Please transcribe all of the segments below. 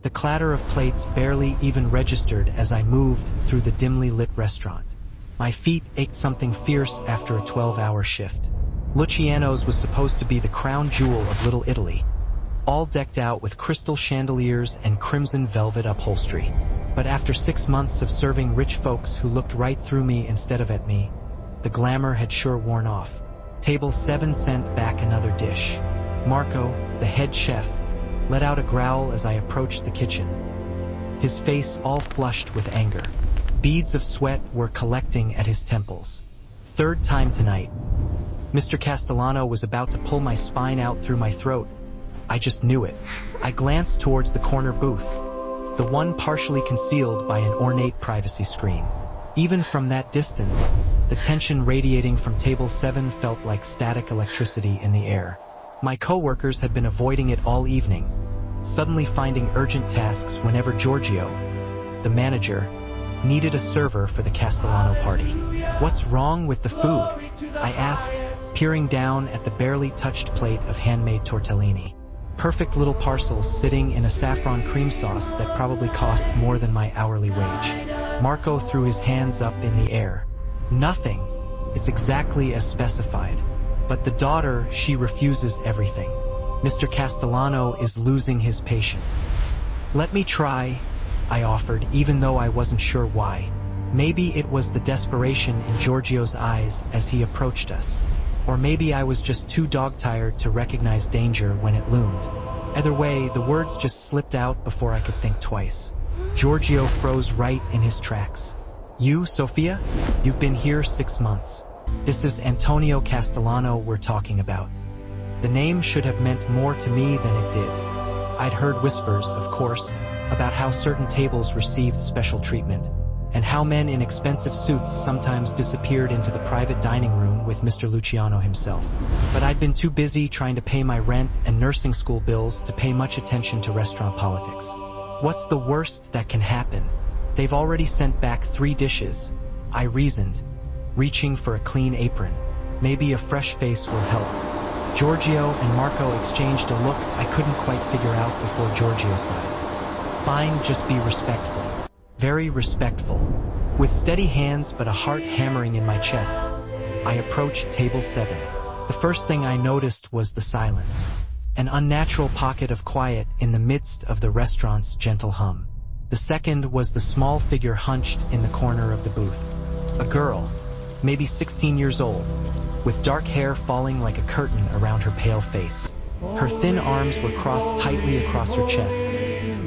The clatter of plates barely even registered as I moved through the dimly lit restaurant. My feet ached something fierce after a 12-hour shift. Luciano's was supposed to be the crown jewel of Little Italy, all decked out with crystal chandeliers and crimson velvet upholstery. But after 6 months of serving rich folks who looked right through me instead of at me, the glamour had sure worn off. Table 7 sent back another dish. Marco, the head chef, let out a growl as I approached the kitchen, his face all flushed with anger. Beads of sweat were collecting at his temples. Third time tonight. Mr. Castellano was about to pull my spine out through my throat. I just knew it. I glanced towards the corner booth, the one partially concealed by an ornate privacy screen. Even from that distance, the tension radiating from table 7 felt like static electricity in the air. My co-workers had been avoiding it all evening, suddenly finding urgent tasks whenever Giorgio, the manager, needed a server for the Castellano party. "What's wrong with the food?" I asked, peering down at the barely touched plate of handmade tortellini. Perfect little parcels sitting in a saffron cream sauce that probably cost more than my hourly wage. Marco threw his hands up in the air. "Nothing. It's exactly as specified. But the daughter, she refuses everything. Mr. Castellano is losing his patience." "Let me try," I offered, even though I wasn't sure why. Maybe it was the desperation in Giorgio's eyes as he approached us. Or maybe I was just too dog-tired to recognize danger when it loomed. Either way, the words just slipped out before I could think twice. Giorgio froze right in his tracks. "You, Sofia? You've been here 6 months. This is Antonio Castellano we're talking about." The name should have meant more to me than it did. I'd heard whispers, of course, about how certain tables received special treatment, and how men in expensive suits sometimes disappeared into the private dining room with Mr. Luciano himself. But I'd been too busy trying to pay my rent and nursing school bills to pay much attention to restaurant politics. What's the worst that can happen? They've already sent back 3 dishes, I reasoned, reaching for a clean apron. Maybe a fresh face will help. Giorgio and Marco exchanged a look I couldn't quite figure out before Giorgio sighed. "Fine, just be respectful." Very respectful. With steady hands but a heart hammering in my chest, I approached table 7. The first thing I noticed was the silence. An unnatural pocket of quiet in the midst of the restaurant's gentle hum. The second was the small figure hunched in the corner of the booth. A girl, maybe 16 years old, with dark hair falling like a curtain around her pale face. Her thin arms were crossed tightly across her chest,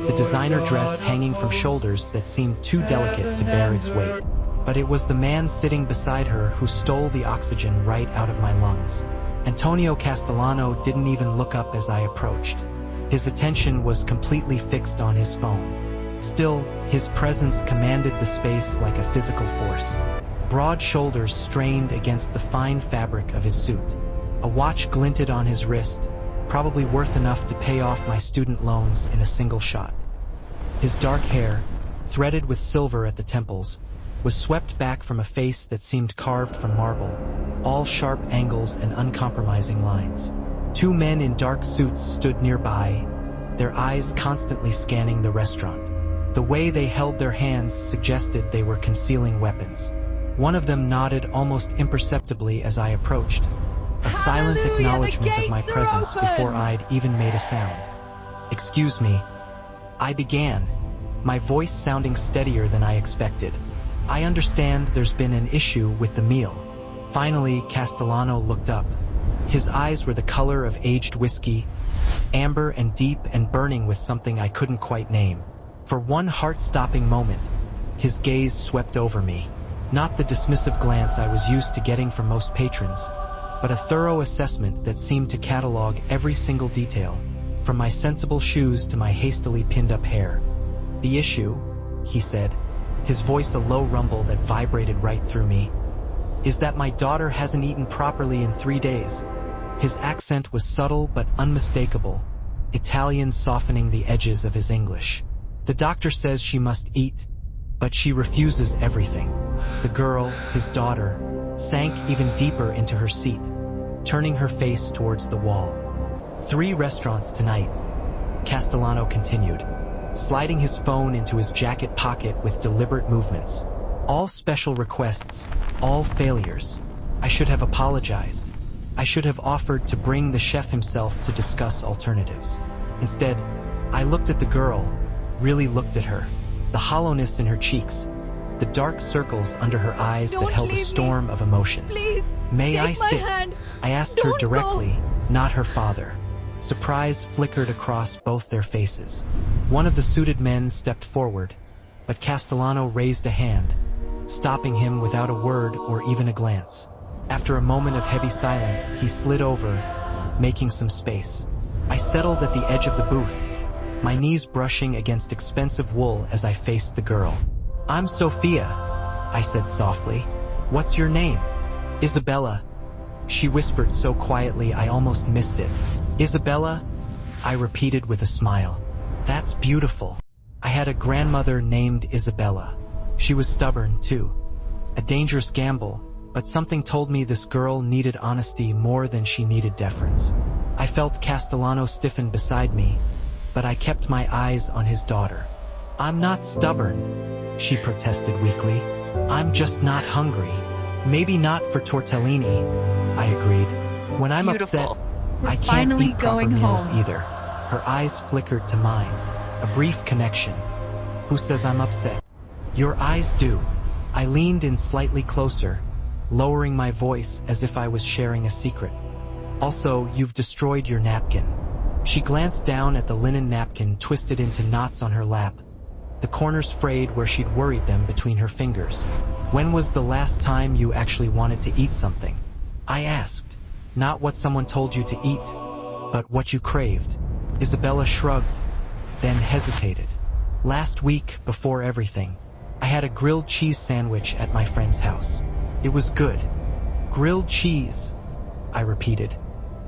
the designer dress hanging from shoulders that seemed too delicate to bear its weight. But it was the man sitting beside her who stole the oxygen right out of my lungs. Antonio Castellano didn't even look up as I approached. His attention was completely fixed on his phone. Still, his presence commanded the space like a physical force. Broad shoulders strained against the fine fabric of his suit. A watch glinted on his wrist, probably worth enough to pay off my student loans in a single shot. His dark hair, threaded with silver at the temples, was swept back from a face that seemed carved from marble, all sharp angles and uncompromising lines. 2 men in dark suits stood nearby, their eyes constantly scanning the restaurant. The way they held their hands suggested they were concealing weapons. One of them nodded almost imperceptibly as I approached, a silent acknowledgement of my presence before I'd even made a sound. "Excuse me," I began, my voice sounding steadier than I expected. "I understand there's been an issue with the meal." Finally, Castellano looked up. His eyes were the color of aged whiskey, amber and deep and burning with something I couldn't quite name. For one heart-stopping moment, his gaze swept over me. Not the dismissive glance I was used to getting from most patrons, but a thorough assessment that seemed to catalog every single detail, from my sensible shoes to my hastily pinned-up hair. "The issue," he said, his voice a low rumble that vibrated right through me, "is that my daughter hasn't eaten properly in 3 days." His accent was subtle but unmistakable, Italian softening the edges of his English. "The doctor says she must eat, but she refuses everything." The girl, his daughter, sank even deeper into her seat, turning her face towards the wall. 3 restaurants tonight," Castellano continued. sliding his phone into his jacket pocket with deliberate movements. All special requests, all failures. I should have apologized. I should have offered to bring the chef himself to discuss alternatives. Instead, I looked at the girl, really looked at her. The hollowness in her cheeks, the dark circles under her eyes that held a storm of emotions. Please, May I take my sit? hand. I asked her Don't directly, not her father. Surprise flickered across both their faces. One of the suited men stepped forward, but Castellano raised a hand, stopping him without a word or even a glance. After a moment of heavy silence, he slid over, making some space. I settled at the edge of the booth, my knees brushing against expensive wool as I faced the girl. "I'm Sophia," I said softly. "What's your name?" "Isabella," she whispered so quietly I almost missed it. "Isabella?" I repeated with a smile. "That's beautiful. I had a grandmother named Isabella. She was stubborn, too. A dangerous gamble, but something told me this girl needed honesty more than she needed deference." I felt Castellano stiffen beside me, but I kept my eyes on his daughter. "I'm not stubborn," she protested weakly. "I'm just not hungry. Maybe not for tortellini," I agreed. "When I'm upset, I can't eat proper meals either." Her eyes flickered to mine, a brief connection. "Who says I'm upset?" "Your eyes do." I leaned in slightly closer, lowering my voice as if I was sharing a secret. "Also, you've destroyed your napkin." She glanced down at the linen napkin twisted into knots on her lap, the corners frayed where she'd worried them between her fingers. "When was the last time you actually wanted to eat something?" I asked. "Not what someone told you to eat, but what you craved." Isabella shrugged, then hesitated. "Last week, before everything, I had a grilled cheese sandwich at my friend's house. It was good." "Grilled cheese," I repeated,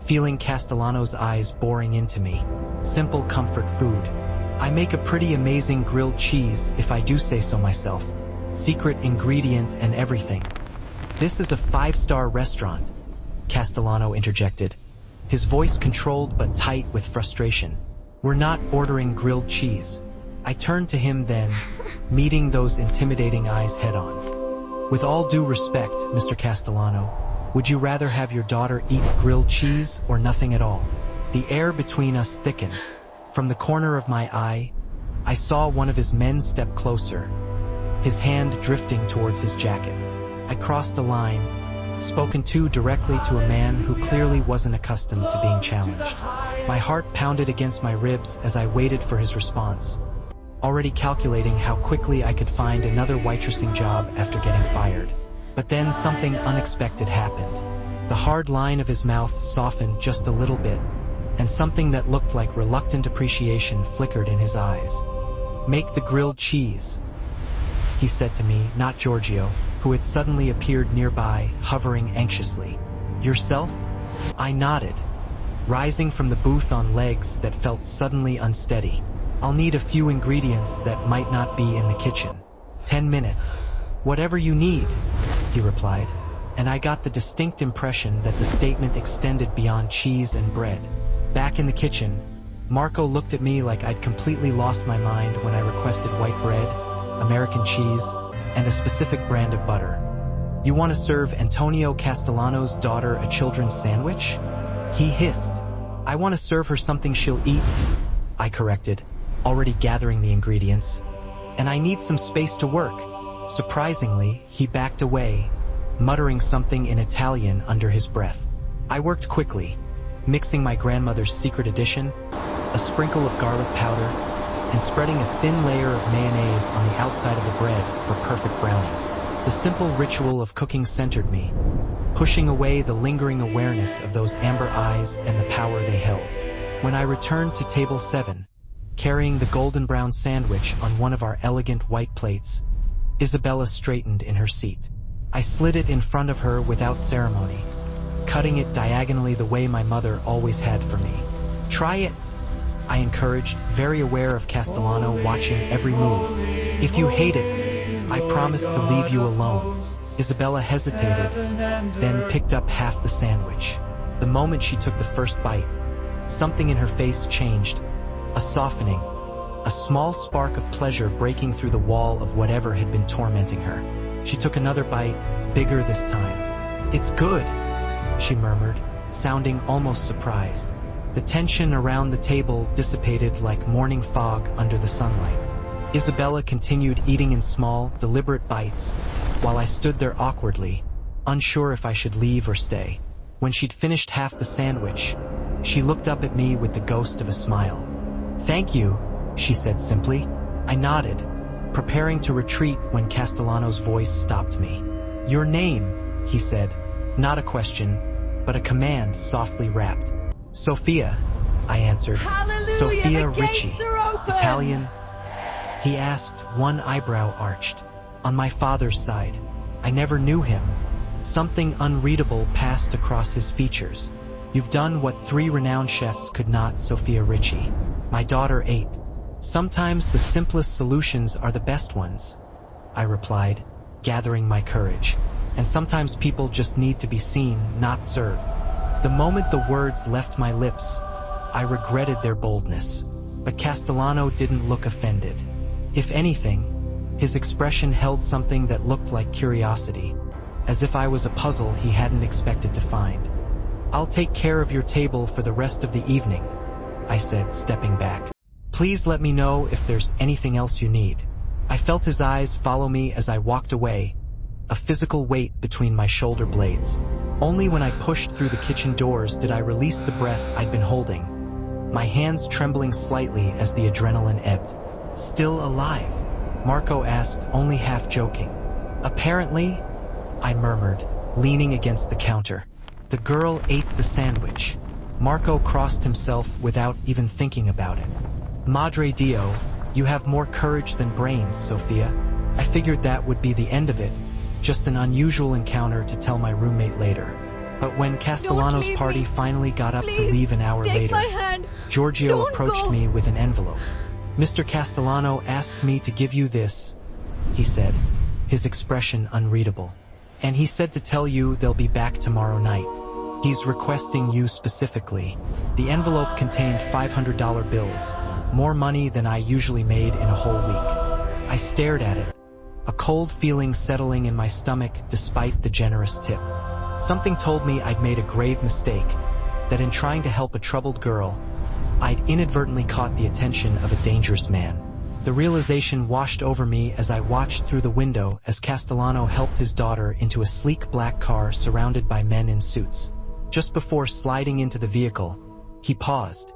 feeling Castellano's eyes boring into me. "Simple comfort food. I make a pretty amazing grilled cheese, if I do say so myself. Secret ingredient and everything." "This is a 5-star restaurant," Castellano interjected, his voice controlled but tight with frustration. "We're not ordering grilled cheese." I turned to him then, meeting those intimidating eyes head-on. "With all due respect, Mr. Castellano, would you rather have your daughter eat grilled cheese or nothing at all?" The air between us thickened. From the corner of my eye, I saw one of his men step closer, his hand drifting towards his jacket. I crossed a line, spoken to directly to a man who clearly wasn't accustomed to being challenged. My heart pounded against my ribs as I waited for his response, already calculating how quickly I could find another waitressing job after getting fired. But then something unexpected happened. The hard line of his mouth softened just a little bit, and something that looked like reluctant appreciation flickered in his eyes. "Make the grilled cheese," he said to me, not Giorgio, who had suddenly appeared nearby, hovering anxiously. "Yourself?" I nodded, rising from the booth on legs that felt suddenly unsteady. "I'll need a few ingredients that might not be in the kitchen. 10 minutes. "Whatever you need," he replied, and I got the distinct impression that the statement extended beyond cheese and bread. Back in the kitchen, Marco looked at me like I'd completely lost my mind when I requested white bread, American cheese, and a specific brand of butter. "You want to serve Antonio Castellano's daughter a children's sandwich?" he hissed. "I want to serve her something she'll eat," I corrected, already gathering the ingredients. "And I need some space to work." Surprisingly, he backed away, muttering something in Italian under his breath. I worked quickly, mixing my grandmother's secret addition, a sprinkle of garlic powder, and spreading a thin layer of mayonnaise on the outside of the bread for perfect browning. The simple ritual of cooking centered me, pushing away the lingering awareness of those amber eyes and the power they held. When I returned to table 7, carrying the golden brown sandwich on one of our elegant white plates, Isabella straightened in her seat. I slid it in front of her without ceremony, cutting it diagonally the way my mother always had for me. "Try it," I encouraged, very aware of Castellano watching every move. "If you hate it, I promise to leave you alone." Isabella hesitated, then picked up half the sandwich. The moment she took the first bite, something in her face changed, a softening, a small spark of pleasure breaking through the wall of whatever had been tormenting her. She took another bite, bigger this time. "It's good," she murmured, sounding almost surprised. The tension around the table dissipated like morning fog under the sunlight. Isabella continued eating in small, deliberate bites, while I stood there awkwardly, unsure if I should leave or stay. When she'd finished half the sandwich, she looked up at me with the ghost of a smile. "Thank you," she said simply. I nodded, preparing to retreat when Castellano's voice stopped me. "Your name," he said, not a question, but a command softly rapped. "Sophia," I answered. Hallelujah, "Sophia the Ricci, gates are open." Italian?" He asked, one eyebrow arched. "On my father's side. I never knew him." Something unreadable passed across his features. "You've done what 3 renowned chefs could not, Sophia Ricci. My daughter ate." "Sometimes the simplest solutions are the best ones," I replied, gathering my courage. "And sometimes people just need to be seen, not served." The moment the words left my lips, I regretted their boldness. But Castellano didn't look offended. If anything, his expression held something that looked like curiosity, as if I was a puzzle he hadn't expected to find. "I'll take care of your table for the rest of the evening," I said, stepping back. "Please let me know if there's anything else you need." I felt his eyes follow me as I walked away, a physical weight between my shoulder blades. Only when I pushed through the kitchen doors did I release the breath I'd been holding, my hands trembling slightly as the adrenaline ebbed. "Still alive?" Marco asked, only half joking. "Apparently," I murmured, leaning against the counter. The girl ate the sandwich. Marco crossed himself without even thinking about it. "Madre Dio, you have more courage than brains, Sophia." I figured that would be the end of it, just an unusual encounter to tell my roommate later. But when Castellano's party finally got up to leave an hour later, Giorgio approached me with an envelope. "Mr. Castellano asked me to give you this," he said, his expression unreadable. "And he said to tell you they'll be back tomorrow night. He's requesting you specifically." The envelope contained $500 bills, more money than I usually made in a whole week. I stared at it, a cold feeling settling in my stomach despite the generous tip. Something told me I'd made a grave mistake, that in trying to help a troubled girl, I'd inadvertently caught the attention of a dangerous man. The realization washed over me as I watched through the window as Castellano helped his daughter into a sleek black car surrounded by men in suits. Just before sliding into the vehicle, he paused,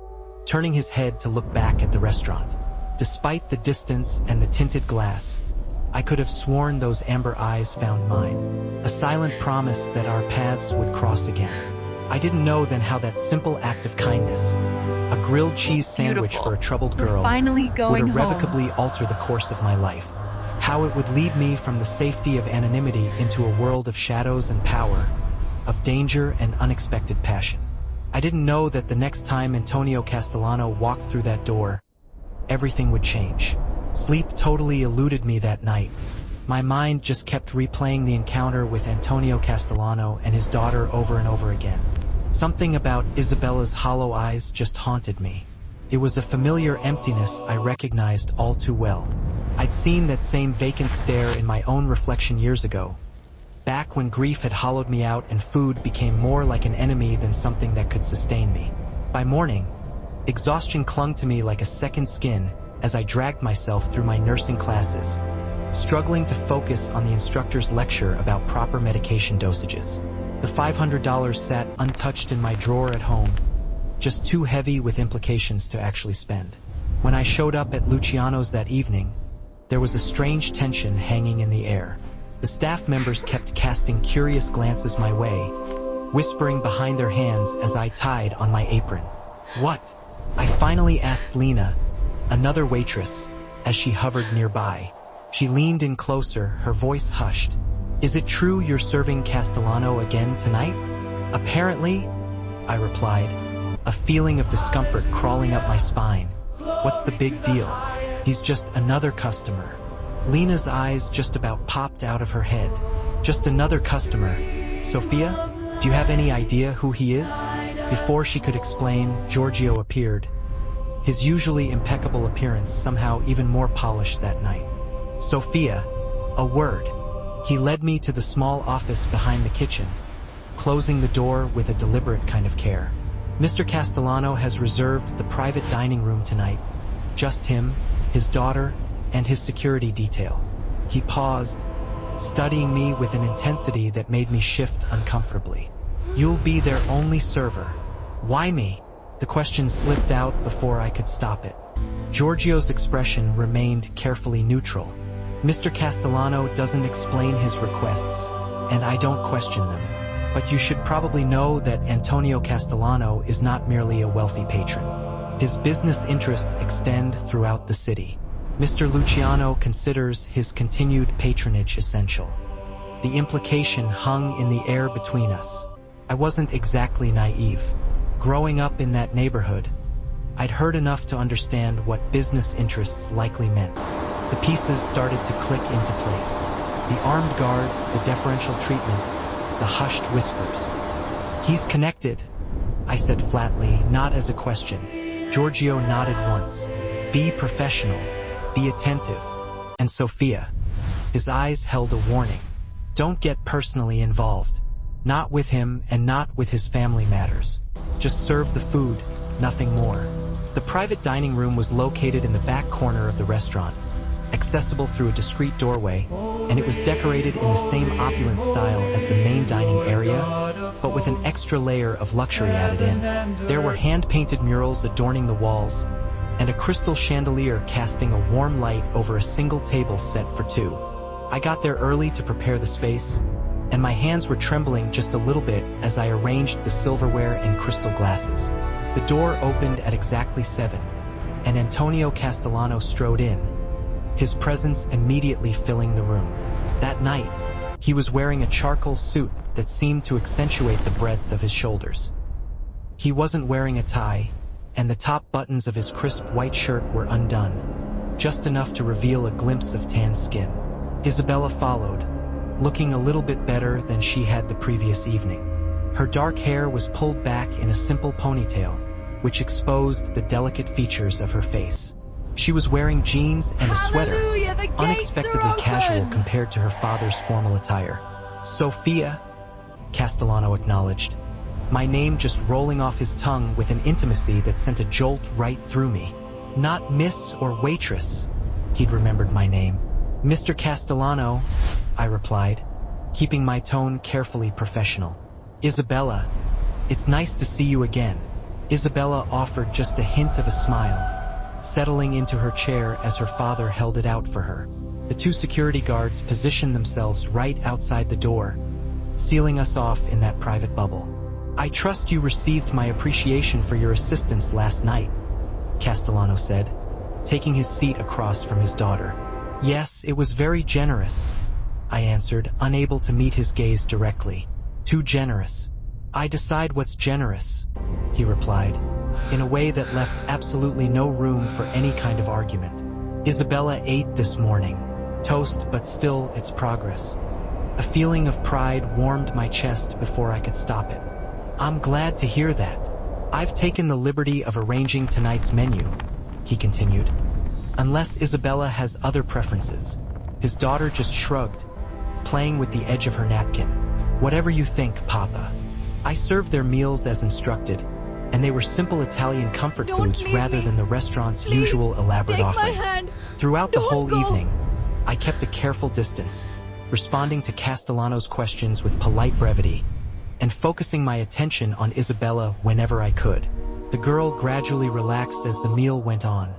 turning his head to look back at the restaurant. Despite the distance and the tinted glass, I could have sworn those amber eyes found mine, a silent promise that our paths would cross again. I didn't know then how that simple act of kindness, a grilled cheese sandwich for a troubled girl, would irrevocably alter the course of my life. How it would lead me from the safety of anonymity into a world of shadows and power, of danger and unexpected passion. I didn't know that the next time Antonio Castellano walked through that door, everything would change. Sleep totally eluded me that night. My mind just kept replaying the encounter with Antonio Castellano and his daughter over and over again. Something about Isabella's hollow eyes just haunted me. It was a familiar emptiness I recognized all too well. I'd seen that same vacant stare in my own reflection years ago, back when grief had hollowed me out and food became more like an enemy than something that could sustain me. By morning, exhaustion clung to me like a second skin as I dragged myself through my nursing classes, struggling to focus on the instructor's lecture about proper medication dosages. The $500 sat untouched in my drawer at home, just too heavy with implications to actually spend. When I showed up at Luciano's that evening, there was a strange tension hanging in the air. The staff members kept casting curious glances my way, whispering behind their hands as I tied on my apron. "What?" I finally asked Lena, another waitress, as she hovered nearby. She leaned in closer, her voice hushed. "Is it true you're serving Castellano again tonight?" "Apparently," I replied, a feeling of discomfort crawling up my spine. "What's the big deal? He's just another customer." Lena's eyes just about popped out of her head. "Just another customer. Sophia, do you have any idea who he is?" Before she could explain, Giorgio appeared, his usually impeccable appearance somehow even more polished that night. "Sophia, a word." He led me to the small office behind the kitchen, closing the door with a deliberate kind of care. "Mr. Castellano has reserved the private dining room tonight. Just him, his daughter, and his security detail." He paused, studying me with an intensity that made me shift uncomfortably. "You'll be their only server." "Why me?" The question slipped out before I could stop it. Giorgio's expression remained carefully neutral. "Mr. Castellano doesn't explain his requests, and I don't question them. But you should probably know that Antonio Castellano is not merely a wealthy patron. His business interests extend throughout the city. Mr. Luciano considers his continued patronage essential." The implication hung in the air between us. I wasn't exactly naive. Growing up in that neighborhood, I'd heard enough to understand what business interests likely meant. The pieces started to click into place. The armed guards, the deferential treatment, the hushed whispers. "He's connected," I said flatly, not as a question. Giorgio nodded once. "Be professional. Be attentive." "And Sophia?" His eyes held a warning. "Don't get personally involved. Not with him and not with his family matters. Just serve the food, nothing more." The private dining room was located in the back corner of the restaurant, accessible through a discreet doorway, and it was decorated in the same opulent style as the main dining area, but with an extra layer of luxury added in. There were hand-painted murals adorning the walls, and a crystal chandelier casting a warm light over a single table set for two. I got there early to prepare the space, and my hands were trembling just a little bit as I arranged the silverware in crystal glasses. The door opened at exactly 7, and Antonio Castellano strode in, his presence immediately filling the room. That night, he was wearing a charcoal suit that seemed to accentuate the breadth of his shoulders. He wasn't wearing a tie, and the top buttons of his crisp white shirt were undone, just enough to reveal a glimpse of tan skin. Isabella followed, looking a little bit better than she had the previous evening. Her dark hair was pulled back in a simple ponytail, which exposed the delicate features of her face. She was wearing jeans and a sweater, unexpectedly casual compared to her father's formal attire. "Sophia," Castellano acknowledged, my name just rolling off his tongue with an intimacy that sent a jolt right through me. Not miss or waitress. He'd remembered my name. "Mr. Castellano," I replied, keeping my tone carefully professional. "Isabella, it's nice to see you again." Isabella offered just a hint of a smile, settling into her chair as her father held it out for her. The two security guards positioned themselves right outside the door, sealing us off in that private bubble. "I trust you received my appreciation for your assistance last night," Castellano said, taking his seat across from his daughter. "Yes, it was very generous," I answered, unable to meet his gaze directly. "Too generous." "I decide what's generous," he replied, in a way that left absolutely no room for any kind of argument. "Isabella ate this morning. Toast, but still it's progress." A feeling of pride warmed my chest before I could stop it. "I'm glad to hear that. I've taken the liberty of arranging tonight's menu," he continued. "Unless Isabella has other preferences." His daughter just shrugged, playing with the edge of her napkin. "Whatever you think, Papa." I served their meals as instructed, and they were simple Italian comfort foods rather than the restaurant's usual elaborate offerings. Throughout the whole evening, I kept a careful distance, responding to Castellano's questions with polite brevity, and focusing my attention on Isabella whenever I could. The girl gradually relaxed as the meal went on,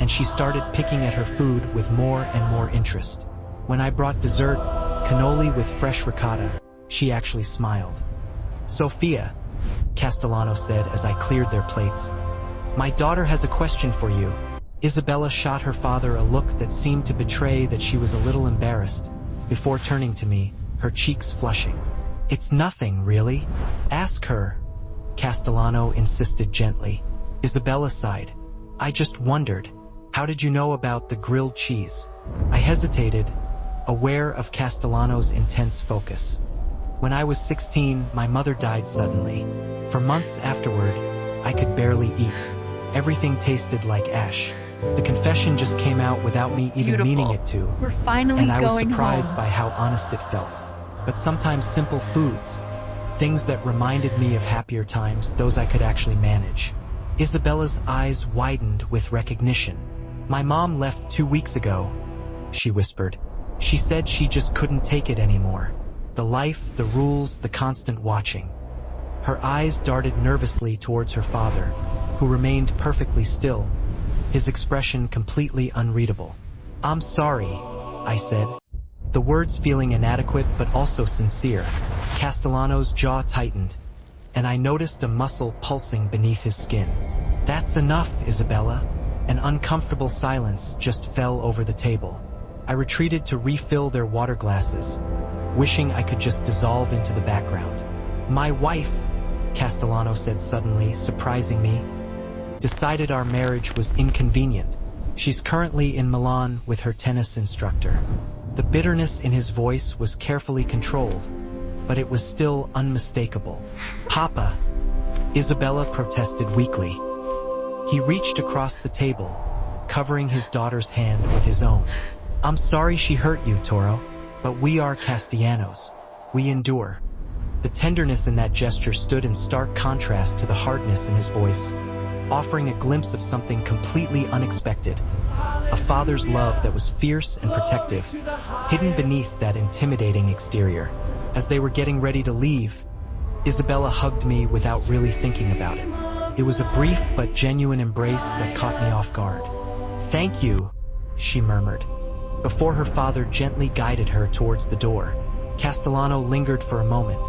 and she started picking at her food with more and more interest. When I brought dessert, cannoli with fresh ricotta, she actually smiled. "Sophia," Castellano said as I cleared their plates, "my daughter has a question for you." Isabella shot her father a look that seemed to betray that she was a little embarrassed, before turning to me, her cheeks flushing. "It's nothing, really. Ask her," Castellano insisted gently. Isabella sighed. "I just wondered, how did you know about the grilled cheese?" I hesitated, aware of Castellano's intense focus. "When I was 16, my mother died suddenly. For months afterward, I could barely eat. Everything tasted like ash. The confession just came out without me even meaning it to. We're finally and I was going surprised home. by how honest it felt. But sometimes simple foods, things that reminded me of happier times, those I could actually manage. Isabella's eyes widened with recognition. My mom left 2 weeks ago, she whispered. She said she just couldn't take it anymore. The life, the rules, the constant watching. Her eyes darted nervously towards her father, who remained perfectly still, his expression completely unreadable. "I'm sorry," I said, the words feeling inadequate but also sincere. Castellano's jaw tightened, and I noticed a muscle pulsing beneath his skin. "That's enough, Isabella." An uncomfortable silence just fell over the table. I retreated to refill their water glasses, wishing I could just dissolve into the background. "My wife," Castellano said suddenly, surprising me, "decided our marriage was inconvenient. She's currently in Milan with her tennis instructor." The bitterness in his voice was carefully controlled, but it was still unmistakable. "Papa," Isabella protested weakly. He reached across the table, covering his daughter's hand with his own. "I'm sorry she hurt you, Toro, but we are Castellanos. We endure." The tenderness in that gesture stood in stark contrast to the hardness in his voice, offering a glimpse of something completely unexpected. A father's love that was fierce and protective, hidden beneath that intimidating exterior. As they were getting ready to leave, Isabella hugged me without really thinking about it. It was a brief but genuine embrace that caught me off guard. "Thank you," she murmured, before her father gently guided her towards the door. Castellano lingered for a moment,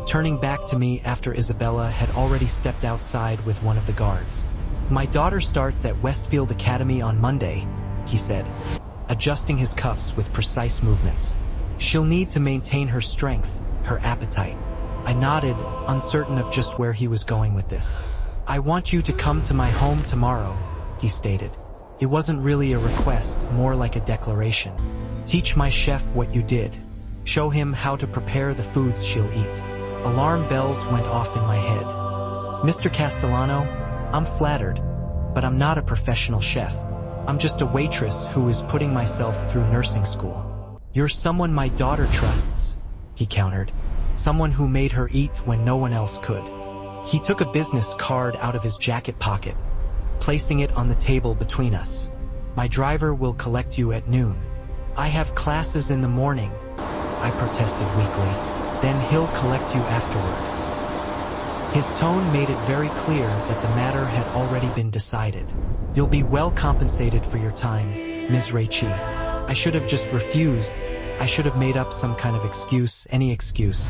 turning back to me after Isabella had already stepped outside with one of the guards. "My daughter starts at Westfield Academy on Monday," he said, adjusting his cuffs with precise movements. "She'll need to maintain her strength, her appetite." I nodded, uncertain of just where he was going with this. "I want you to come to my home tomorrow," he stated. It wasn't really a request, more like a declaration. "Teach my chef what you did. Show him how to prepare the foods she'll eat." Alarm bells went off in my head. "Mr. Castellano, I'm flattered, but I'm not a professional chef. I'm just a waitress who is putting myself through nursing school." "You're someone my daughter trusts," he countered. "Someone who made her eat when no one else could." He took a business card out of his jacket pocket, placing it on the table between us. "My driver will collect you at noon." "I have classes in the morning," I protested weakly. "Then he'll collect you afterward." His tone made it very clear that the matter had already been decided. "You'll be well compensated for your time, Ms. Raichi." I should have just refused. I should have made up some kind of excuse, any excuse.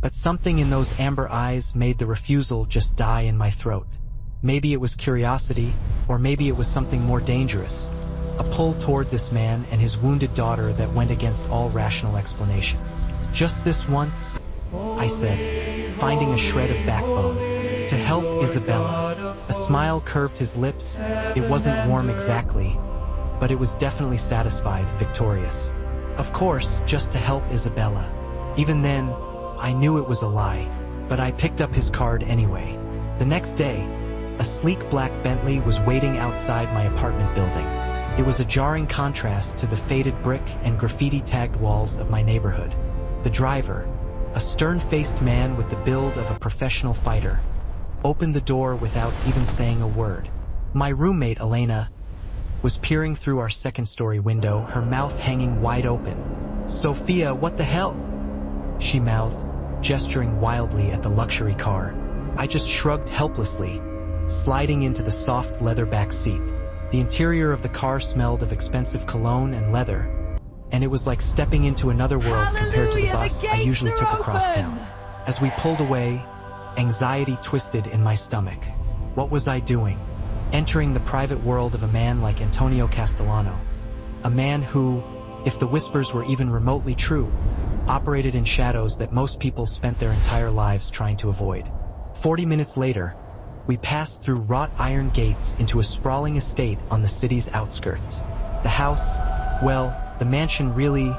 But something in those amber eyes made the refusal just die in my throat. Maybe it was curiosity, or maybe it was something more dangerous. A pull toward this man and his wounded daughter that went against all rational explanation. "Just this once," I said, finding a shred of backbone. "To help Isabella." A smile curved his lips. It wasn't warm exactly, but it was definitely satisfied, victorious. "Of course, just to help Isabella." Even then, I knew it was a lie, but I picked up his card anyway. The next day, a sleek black Bentley was waiting outside my apartment building. It was a jarring contrast to the faded brick and graffiti-tagged walls of my neighborhood. The driver, a stern-faced man with the build of a professional fighter, opened the door without even saying a word. My roommate, Elena, was peering through our second-story window, her mouth hanging wide open. "Sophia, what the hell?" she mouthed, gesturing wildly at the luxury car. I just shrugged helplessly, sliding into the soft leather back seat. The interior of the car smelled of expensive cologne and leather, and it was like stepping into another world compared to the bus I usually took across town. As we pulled away, anxiety twisted in my stomach. What was I doing? Entering the private world of a man like Antonio Castellano. A man who, if the whispers were even remotely true, operated in shadows that most people spent their entire lives trying to avoid. 40 minutes later, we passed through wrought iron gates into a sprawling estate on the city's outskirts. The house, well, the mansion really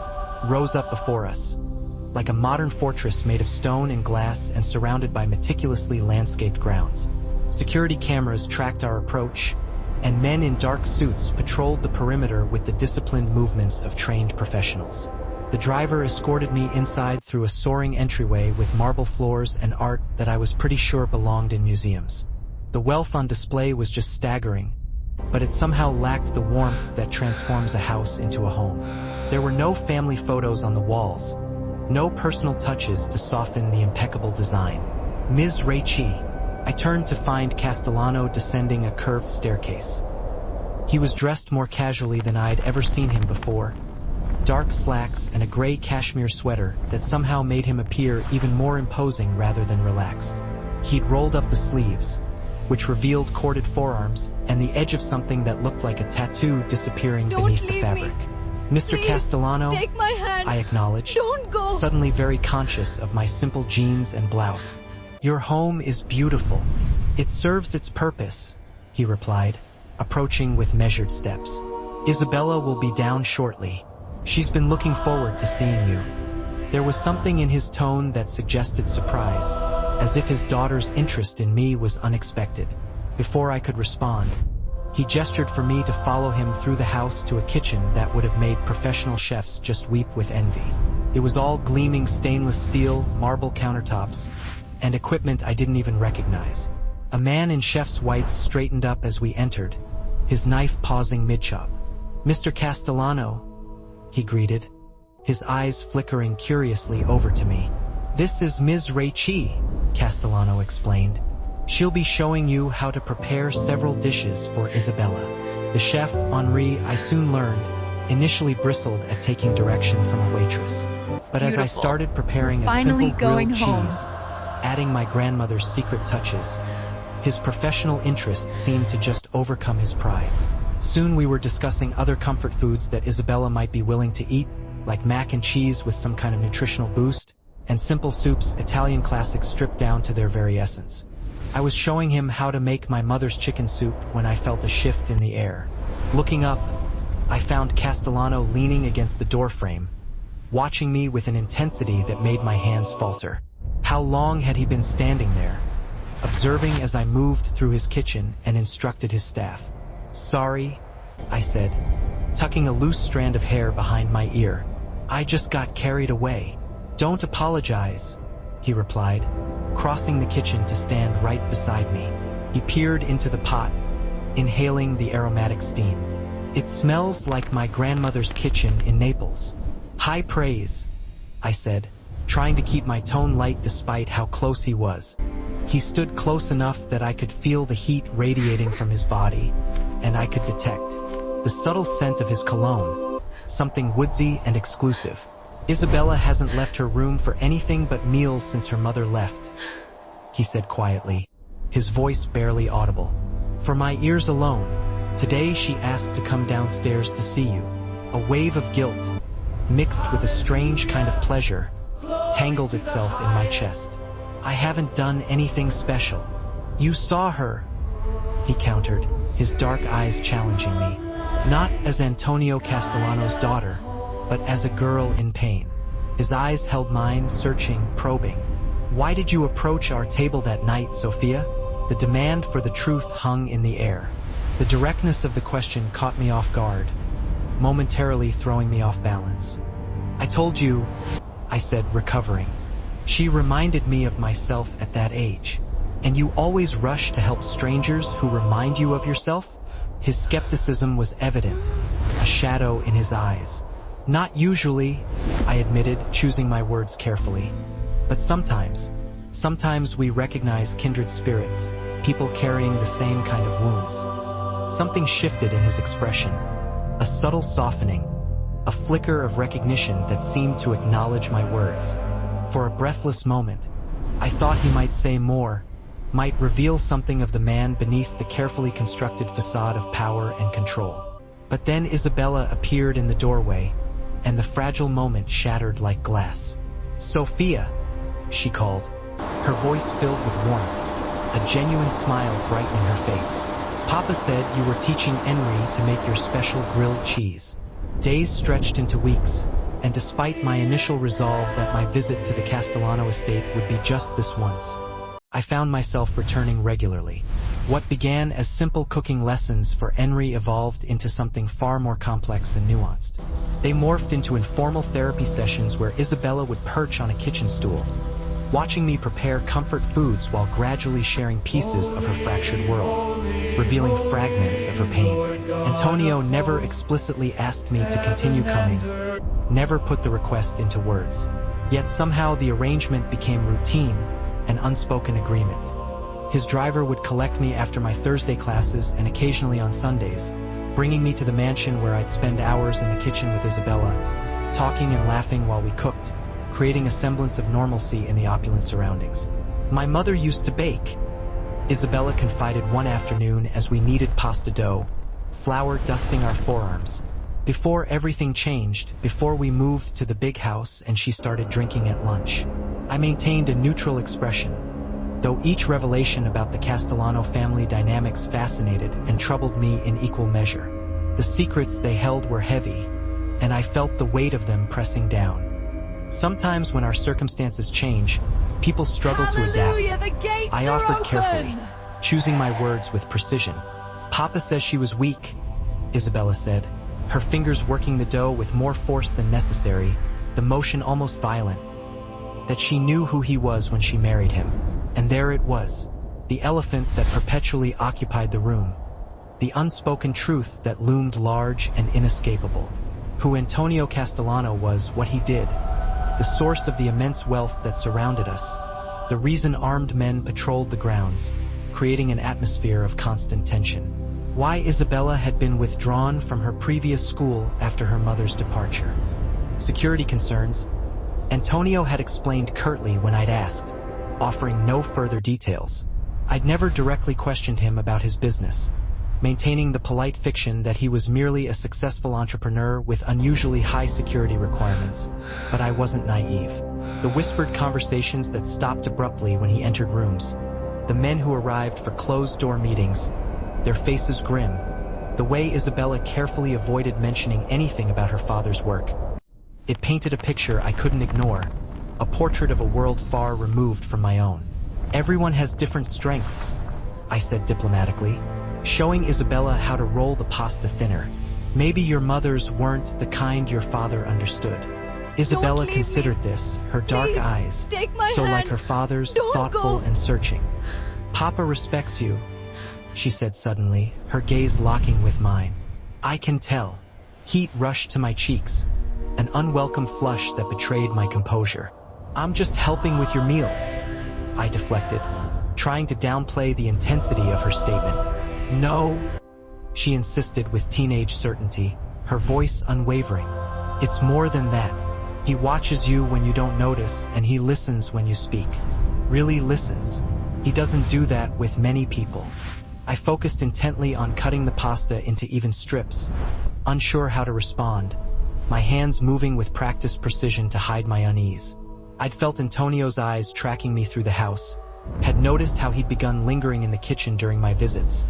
rose up before us, like a modern fortress made of stone and glass and surrounded by meticulously landscaped grounds. Security cameras tracked our approach, and men in dark suits patrolled the perimeter with the disciplined movements of trained professionals. The driver escorted me inside through a soaring entryway with marble floors and art that I was pretty sure belonged in museums. The wealth on display was just staggering, but it somehow lacked the warmth that transforms a house into a home. There were no family photos on the walls, no personal touches to soften the impeccable design. Ms. Raichi, I turned to find Castellano descending a curved staircase. He was dressed more casually than I'd ever seen him before. Dark slacks and a gray cashmere sweater that somehow made him appear even more imposing rather than relaxed. He'd rolled up the sleeves, which revealed corded forearms and the edge of something that looked like a tattoo disappearing beneath the fabric. Mr. Please, Castellano, take my hand. I acknowledged, Don't go. suddenly very conscious of my simple jeans and blouse. Your home is beautiful. It serves its purpose, he replied, approaching with measured steps. Isabella will be down shortly. She's been looking forward to seeing you. There was something in his tone that suggested surprise, as if his daughter's interest in me was unexpected. Before I could respond, he gestured for me to follow him through the house to a kitchen that would have made professional chefs just weep with envy. It was all gleaming stainless steel, marble countertops, and equipment I didn't even recognize. A man in chef's whites straightened up as we entered, his knife pausing mid-chop. Mr. Castellano, he greeted, his eyes flickering curiously over to me. This is Ms. Raichi, Castellano explained. She'll be showing you how to prepare several dishes for Isabella. The chef, Henri, I soon learned, initially bristled at taking direction from a waitress. But as I started preparing a simple grilled cheese, adding my grandmother's secret touches, his professional interest seemed to just overcome his pride. Soon we were discussing other comfort foods that Isabella might be willing to eat, like mac and cheese with some kind of nutritional boost, and simple soups, Italian classics stripped down to their very essence. I was showing him how to make my mother's chicken soup when I felt a shift in the air. Looking up, I found Castellano leaning against the doorframe, watching me with an intensity that made my hands falter. How long had he been standing there, observing as I moved through his kitchen and instructed his staff? Sorry, I said, tucking a loose strand of hair behind my ear. I just got carried away. Don't apologize, he replied, crossing the kitchen to stand right beside me. He peered into the pot, inhaling the aromatic steam. It smells like my grandmother's kitchen in Naples. High praise, I said, trying to keep my tone light despite how close he was. He stood close enough that I could feel the heat radiating from his body, and I could detect the subtle scent of his cologne, something woodsy and exclusive. Isabella hasn't left her room for anything but meals since her mother left, he said quietly, his voice barely audible. For my ears alone, today she asked to come downstairs to see you. A wave of guilt, mixed with a strange kind of pleasure, tangled itself in my chest. I haven't done anything special. You saw her, he countered, his dark eyes challenging me. Not as Antonio Castellano's daughter, but as a girl in pain. His eyes held mine, searching, probing. Why did you approach our table that night, Sophia? The demand for the truth hung in the air. The directness of the question caught me off guard, momentarily throwing me off balance. I told you, I said, recovering. She reminded me of myself at that age. And you always rush to help strangers who remind you of yourself? His skepticism was evident, a shadow in his eyes. Not usually, I admitted, choosing my words carefully. But sometimes we recognize kindred spirits, people carrying the same kind of wounds. Something shifted in his expression, a subtle softening, a flicker of recognition that seemed to acknowledge my words. For a breathless moment, I thought he might say more, might reveal something of the man beneath the carefully constructed facade of power and control. But then Isabella appeared in the doorway, and the fragile moment shattered like glass. Sophia, she called, her voice filled with warmth, a genuine smile brightening her face. Papa said you were teaching Henri to make your special grilled cheese. Days stretched into weeks, and despite my initial resolve that my visit to the Castellano estate would be just this once, I found myself returning regularly. What began as simple cooking lessons for Henry evolved into something far more complex and nuanced. They morphed into informal therapy sessions where Isabella would perch on a kitchen stool, watching me prepare comfort foods while gradually sharing pieces of her fractured world, revealing fragments of her pain. Antonio never explicitly asked me to continue coming, never put the request into words. Yet somehow the arrangement became routine, an unspoken agreement. His driver would collect me after my Thursday classes and occasionally on Sundays, bringing me to the mansion where I'd spend hours in the kitchen with Isabella, talking and laughing while we cooked, creating a semblance of normalcy in the opulent surroundings. My mother used to bake, Isabella confided one afternoon as we kneaded pasta dough, flour dusting our forearms. Before everything changed, before we moved to the big house and she started drinking at lunch. I maintained a neutral expression, though each revelation about the Castellano family dynamics fascinated and troubled me in equal measure. The secrets they held were heavy, and I felt the weight of them pressing down. Sometimes when our circumstances change, people struggle to adapt. I offered carefully, choosing my words with precision. Papa says she was weak, Isabella said, her fingers working the dough with more force than necessary, the motion almost violent. That she knew who he was when she married him. And there it was, the elephant that perpetually occupied the room. The unspoken truth that loomed large and inescapable. Who Antonio Castellano was, what he did. The source of the immense wealth that surrounded us. The reason armed men patrolled the grounds, creating an atmosphere of constant tension. Why Isabella had been withdrawn from her previous school after her mother's departure. Security concerns. Antonio had explained curtly when I'd asked, offering no further details. I'd never directly questioned him about his business, maintaining the polite fiction that he was merely a successful entrepreneur with unusually high security requirements. But I wasn't naive. The whispered conversations that stopped abruptly when he entered rooms. The men who arrived for closed-door meetings, their faces grim. The way Isabella carefully avoided mentioning anything about her father's work. It painted a picture I couldn't ignore, a portrait of a world far removed from my own. Everyone has different strengths, I said diplomatically, showing Isabella how to roll the pasta thinner. Maybe your mother's weren't the kind your father understood. Isabella considered this, her dark eyes, so like her father's, thoughtful and searching. Papa respects you, she said suddenly, her gaze locking with mine. I can tell. Heat rushed to my cheeks, an unwelcome flush that betrayed my composure. I'm just helping with your meals, I deflected, trying to downplay the intensity of her statement. No, she insisted with teenage certainty, her voice unwavering. It's more than that. He watches you when you don't notice, and he listens when you speak. Really listens. He doesn't do that with many people. I focused intently on cutting the pasta into even strips, unsure how to respond, my hands moving with practiced precision to hide my unease. I'd felt Antonio's eyes tracking me through the house, had noticed how he'd begun lingering in the kitchen during my visits,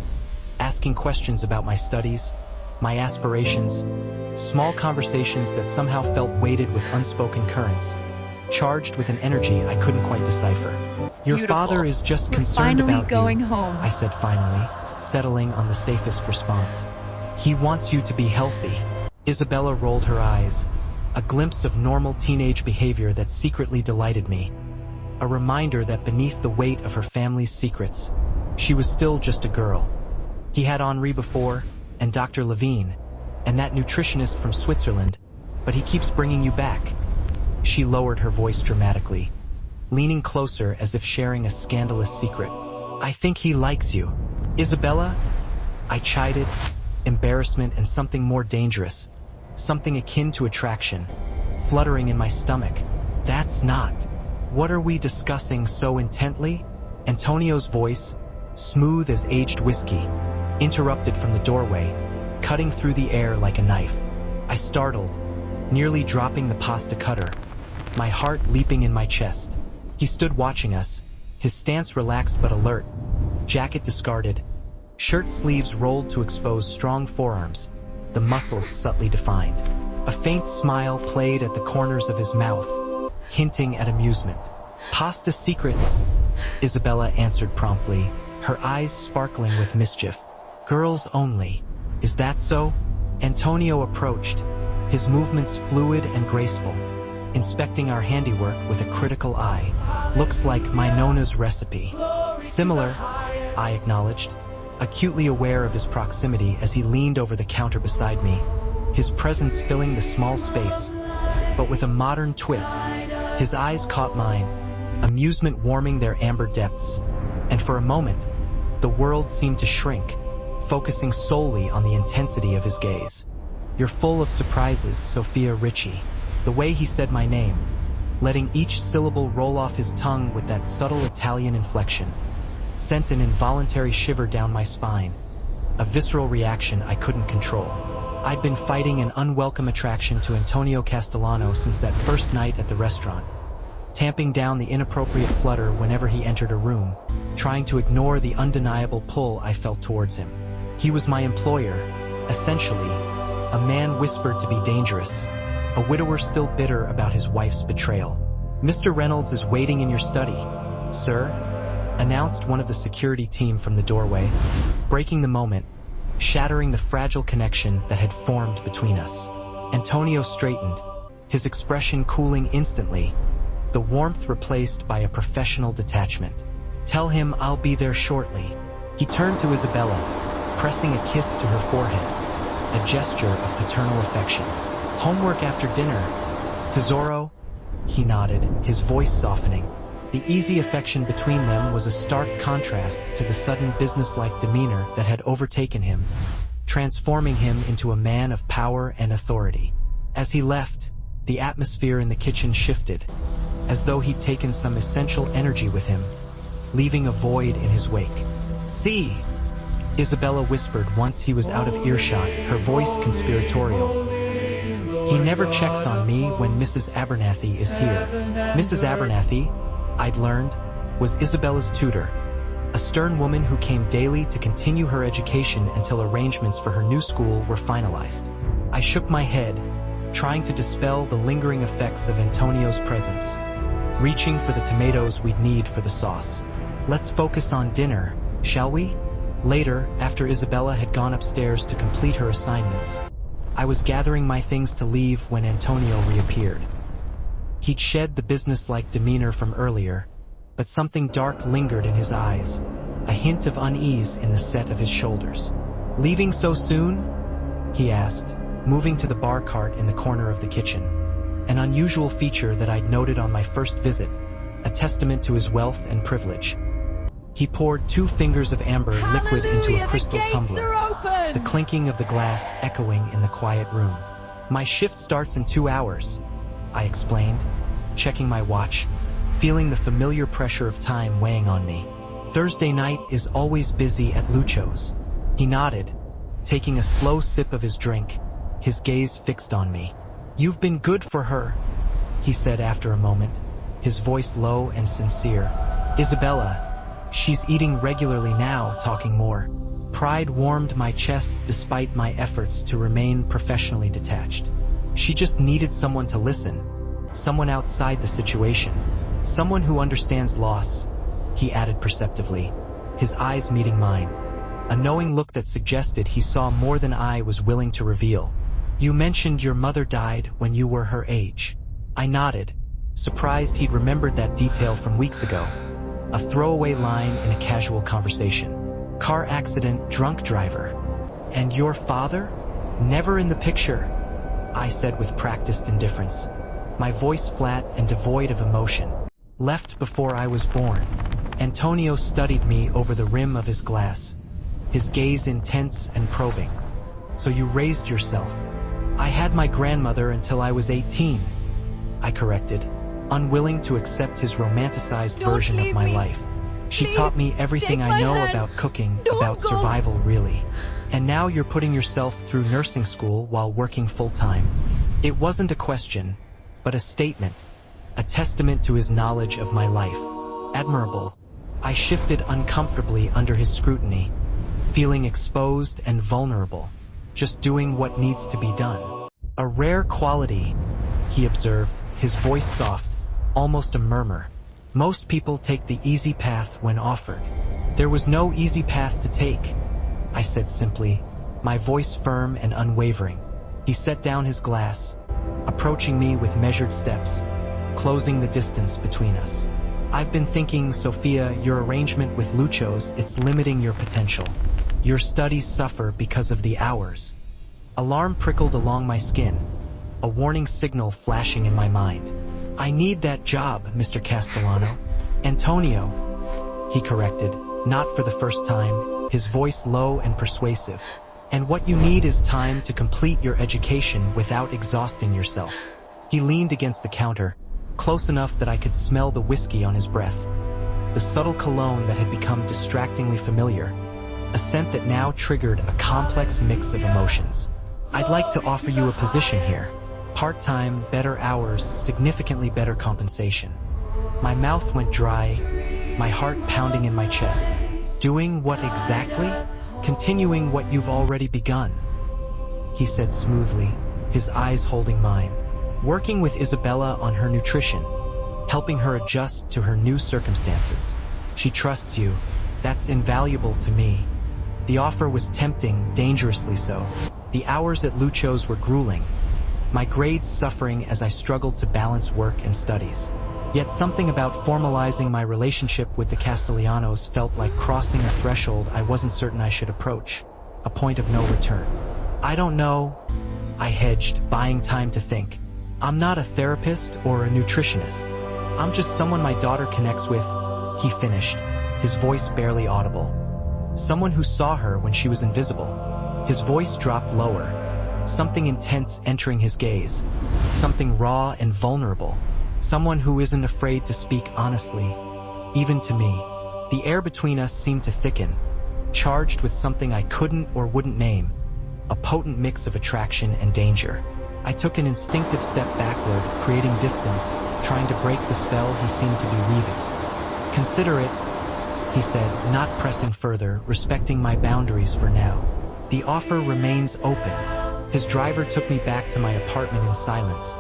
asking questions about my studies, my aspirations, small conversations that somehow felt weighted with unspoken currents, charged with an energy I couldn't quite decipher. Your father is just concerned about going you, home. I said finally, settling on the safest response. He wants you to be healthy. Isabella rolled her eyes, a glimpse of normal teenage behavior that secretly delighted me. A reminder that beneath the weight of her family's secrets, she was still just a girl. He had Henri before, and Dr. Levine, and that nutritionist from Switzerland, but he keeps bringing you back. She lowered her voice dramatically, leaning closer as if sharing a scandalous secret. I think he likes you. Isabella? I chided, embarrassment and something more dangerous, something akin to attraction, fluttering in my stomach. That's not. What are we discussing so intently? Antonio's voice, smooth as aged whiskey, interrupted from the doorway, cutting through the air like a knife. I startled, nearly dropping the pasta cutter, my heart leaping in my chest. He stood watching us, his stance relaxed but alert, jacket discarded, shirt sleeves rolled to expose strong forearms, the muscles subtly defined. A faint smile played at the corners of his mouth, hinting at amusement. Pasta secrets, Isabella answered promptly, her eyes sparkling with mischief. Girls only. Is that so? Antonio approached, his movements fluid and graceful, inspecting our handiwork with a critical eye. Looks like my Nona's recipe. Similar, I acknowledged, acutely aware of his proximity as he leaned over the counter beside me, his presence filling the small space, but with a modern twist. His eyes caught mine, amusement warming their amber depths, and for a moment, the world seemed to shrink, focusing solely on the intensity of his gaze. You're full of surprises, Sophia Ricci. The way he said my name, letting each syllable roll off his tongue with that subtle Italian inflection, sent an involuntary shiver down my spine, a visceral reaction I couldn't control. I'd been fighting an unwelcome attraction to Antonio Castellano since that first night at the restaurant, tamping down the inappropriate flutter whenever he entered a room, trying to ignore the undeniable pull I felt towards him. He was my employer, essentially, a man whispered to be dangerous, a widower still bitter about his wife's betrayal. Mr. Reynolds is waiting in your study, sir, announced one of the security team from the doorway, breaking the moment, shattering the fragile connection that had formed between us. Antonio straightened, his expression cooling instantly, the warmth replaced by a professional detachment. Tell him I'll be there shortly. He turned to Isabella, pressing a kiss to her forehead, a gesture of paternal affection. Homework after dinner. Tesoro? He nodded, his voice softening. The easy affection between them was a stark contrast to the sudden businesslike demeanor that had overtaken him, transforming him into a man of power and authority. As he left, the atmosphere in the kitchen shifted, as though he'd taken some essential energy with him, leaving a void in his wake. See, Isabella whispered once he was out of earshot, her voice conspiratorial. He never checks on me when Mrs. Abernathy is here. Mrs. Abernathy, I'd learned, was Isabella's tutor, a stern woman who came daily to continue her education until arrangements for her new school were finalized. I shook my head, trying to dispel the lingering effects of Antonio's presence, reaching for the tomatoes we'd need for the sauce. Let's focus on dinner, shall we? Later, after Isabella had gone upstairs to complete her assignments, I was gathering my things to leave when Antonio reappeared. He'd shed the businesslike demeanor from earlier, but something dark lingered in his eyes, a hint of unease in the set of his shoulders. Leaving so soon? He asked, moving to the bar cart in the corner of the kitchen, an unusual feature that I'd noted on my first visit, a testament to his wealth and privilege. He poured 2 fingers of amber liquid into a crystal tumbler, the clinking of the glass echoing in the quiet room. My shift starts in 2 hours, I explained, checking my watch, feeling the familiar pressure of time weighing on me. Thursday night is always busy at Lucho's. He nodded, taking a slow sip of his drink, his gaze fixed on me. You've been good for her, he said after a moment, his voice low and sincere. Isabella, she's eating regularly now, talking more. Pride warmed my chest despite my efforts to remain professionally detached. She just needed someone to listen, someone outside the situation, someone who understands loss, he added perceptively, his eyes meeting mine, a knowing look that suggested he saw more than I was willing to reveal. You mentioned your mother died when you were her age. I nodded, surprised he'd remembered that detail from weeks ago, a throwaway line in a casual conversation. Car accident, drunk driver. And your father? Never in the picture, I said with practiced indifference, my voice flat and devoid of emotion. Left before I was born. Antonio studied me over the rim of his glass, his gaze intense and probing. So you raised yourself. I had my grandmother until I was 18, I corrected, unwilling to accept his romanticized version of my life. She taught me everything I know about cooking, about survival really. And now you're putting yourself through nursing school while working full-time. It wasn't a question, but a statement, a testament to his knowledge of my life. Admirable. I shifted uncomfortably under his scrutiny, feeling exposed and vulnerable, just doing what needs to be done. A rare quality, he observed, his voice soft, almost a murmur. Most people take the easy path when offered. There was no easy path to take, I said simply, my voice firm and unwavering. He set down his glass, approaching me with measured steps, closing the distance between us. I've been thinking, Sophia, your arrangement with Luchos, it's limiting your potential. Your studies suffer because of the hours. Alarm prickled along my skin, a warning signal flashing in my mind. I need that job, Mr. Castellano. Antonio, he corrected, not for the first time, his voice low and persuasive. And what you need is time to complete your education without exhausting yourself. He leaned against the counter, close enough that I could smell the whiskey on his breath. The subtle cologne that had become distractingly familiar, a scent that now triggered a complex mix of emotions. I'd like to offer you a position here. Part-time, better hours, significantly better compensation. My mouth went dry, my heart pounding in my chest. Doing what exactly? Continuing what you've already begun, he said smoothly, his eyes holding mine. Working with Isabella on her nutrition, helping her adjust to her new circumstances. She trusts you. That's invaluable to me. The offer was tempting, dangerously so. The hours at Luchos were grueling, my grades suffering as I struggled to balance work and studies. Yet something about formalizing my relationship with the Castellanos felt like crossing a threshold I wasn't certain I should approach, a point of no return. I don't know, I hedged, buying time to think. I'm not a therapist or a nutritionist. I'm just someone my daughter connects with, he finished, his voice barely audible. Someone who saw her when she was invisible. His voice dropped lower, something intense entering his gaze, something raw and vulnerable. Someone who isn't afraid to speak honestly, even to me. The air between us seemed to thicken, charged with something I couldn't or wouldn't name, a potent mix of attraction and danger. I took an instinctive step backward, creating distance, trying to break the spell he seemed to be weaving. Consider it, he said, not pressing further, respecting my boundaries for now. The offer remains open. His driver took me back to my apartment in silence,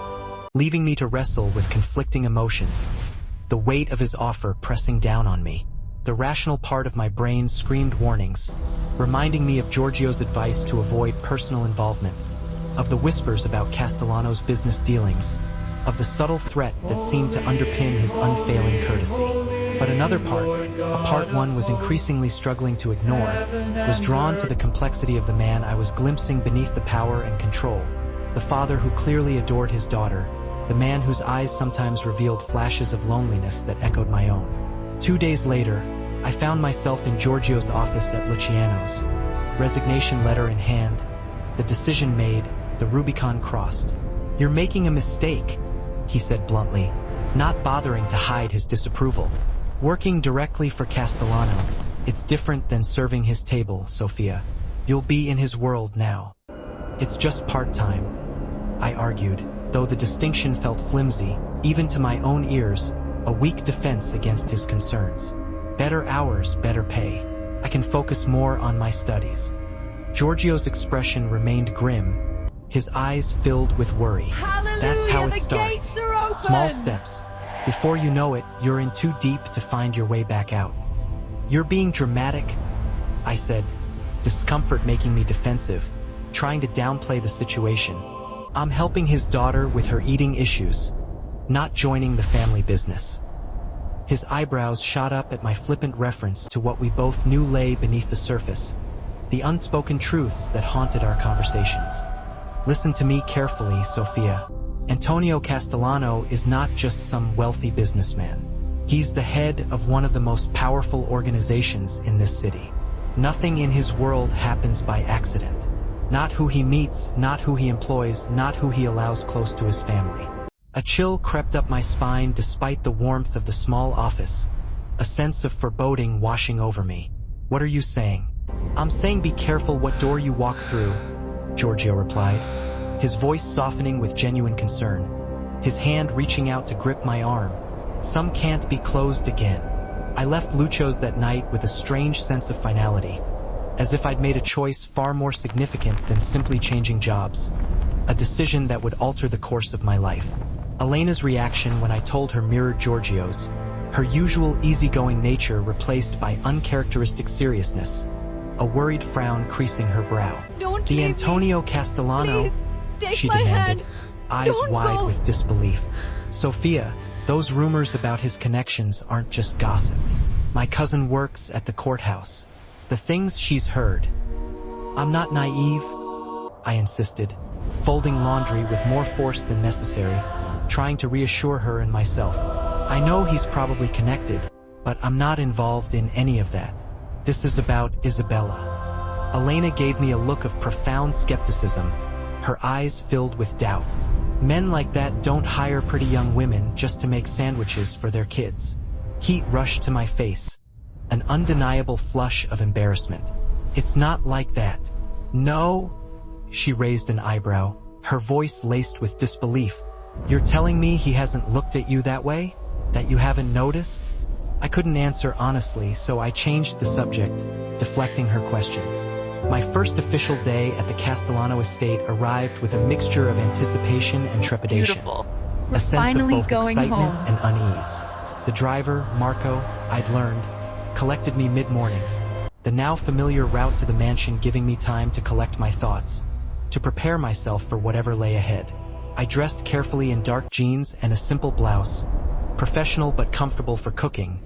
leaving me to wrestle with conflicting emotions, the weight of his offer pressing down on me. The rational part of my brain screamed warnings, reminding me of Giorgio's advice to avoid personal involvement, of the whispers about Castellano's business dealings, of the subtle threat that seemed to underpin his unfailing courtesy. But another part, a part one was increasingly struggling to ignore, was drawn to the complexity of the man I was glimpsing beneath the power and control, the father who clearly adored his daughter, the man whose eyes sometimes revealed flashes of loneliness that echoed my own. 2 days later, I found myself in Giorgio's office at Luciano's, resignation letter in hand, the decision made, the Rubicon crossed. You're making a mistake, he said bluntly, not bothering to hide his disapproval. Working directly for Castellano, it's different than serving his table, Sophia. You'll be in his world now. It's just part-time, I argued, though the distinction felt flimsy, even to my own ears, a weak defense against his concerns. Better hours, better pay. I can focus more on my studies. Giorgio's expression remained grim, his eyes filled with worry. Hallelujah, That's how it the starts. gates are open. Small steps. Before you know it, you're in too deep to find your way back out. You're being dramatic, I said, discomfort making me defensive, trying to downplay the situation. I'm helping his daughter with her eating issues, not joining the family business. His eyebrows shot up at my flippant reference to what we both knew lay beneath the surface, the unspoken truths that haunted our conversations. Listen to me carefully, Sophia. Antonio Castellano is not just some wealthy businessman. He's the head of one of the most powerful organizations in this city. Nothing in his world happens by accident. Not who he meets, not who he employs, not who he allows close to his family. A chill crept up my spine despite the warmth of the small office, a sense of foreboding washing over me. What are you saying? I'm saying be careful what door you walk through, Giorgio replied, his voice softening with genuine concern, his hand reaching out to grip my arm. Some can't be closed again. I left Luchos that night with a strange sense of finality, as if I'd made a choice far more significant than simply changing jobs, a decision that would alter the course of my life. Elena's reaction when I told her mirrored Giorgio's, her usual easygoing nature replaced by uncharacteristic seriousness, a worried frown creasing her brow. Don't "The leave Antonio me. Castellano?" Please, take she my demanded, hand. eyes Don't wide go. with disbelief. "Sophia, those rumors about his connections aren't just gossip. My cousin works at the courthouse. The things she's heard." "I'm not naive," I insisted, folding laundry with more force than necessary, trying to reassure her and myself. "I know he's probably connected, but I'm not involved in any of that. This is about Isabella." Elena gave me a look of profound skepticism, her eyes filled with doubt. "Men like that don't hire pretty young women just to make sandwiches for their kids." Heat rushed to my face, an undeniable flush of embarrassment. "It's not like that." "No?" She raised an eyebrow, her voice laced with disbelief. "You're telling me he hasn't looked at you that way? That you haven't noticed?" I couldn't answer honestly, so I changed the subject, deflecting her questions. My first official day at the Castellano estate arrived with a mixture of anticipation and trepidation. Beautiful. A We're sense of finally both going excitement home. and unease. The driver, Marco, I'd learned, collected me mid-morning, the now familiar route to the mansion giving me time to collect my thoughts, to prepare myself for whatever lay ahead. I dressed carefully in dark jeans and a simple blouse, professional but comfortable for cooking,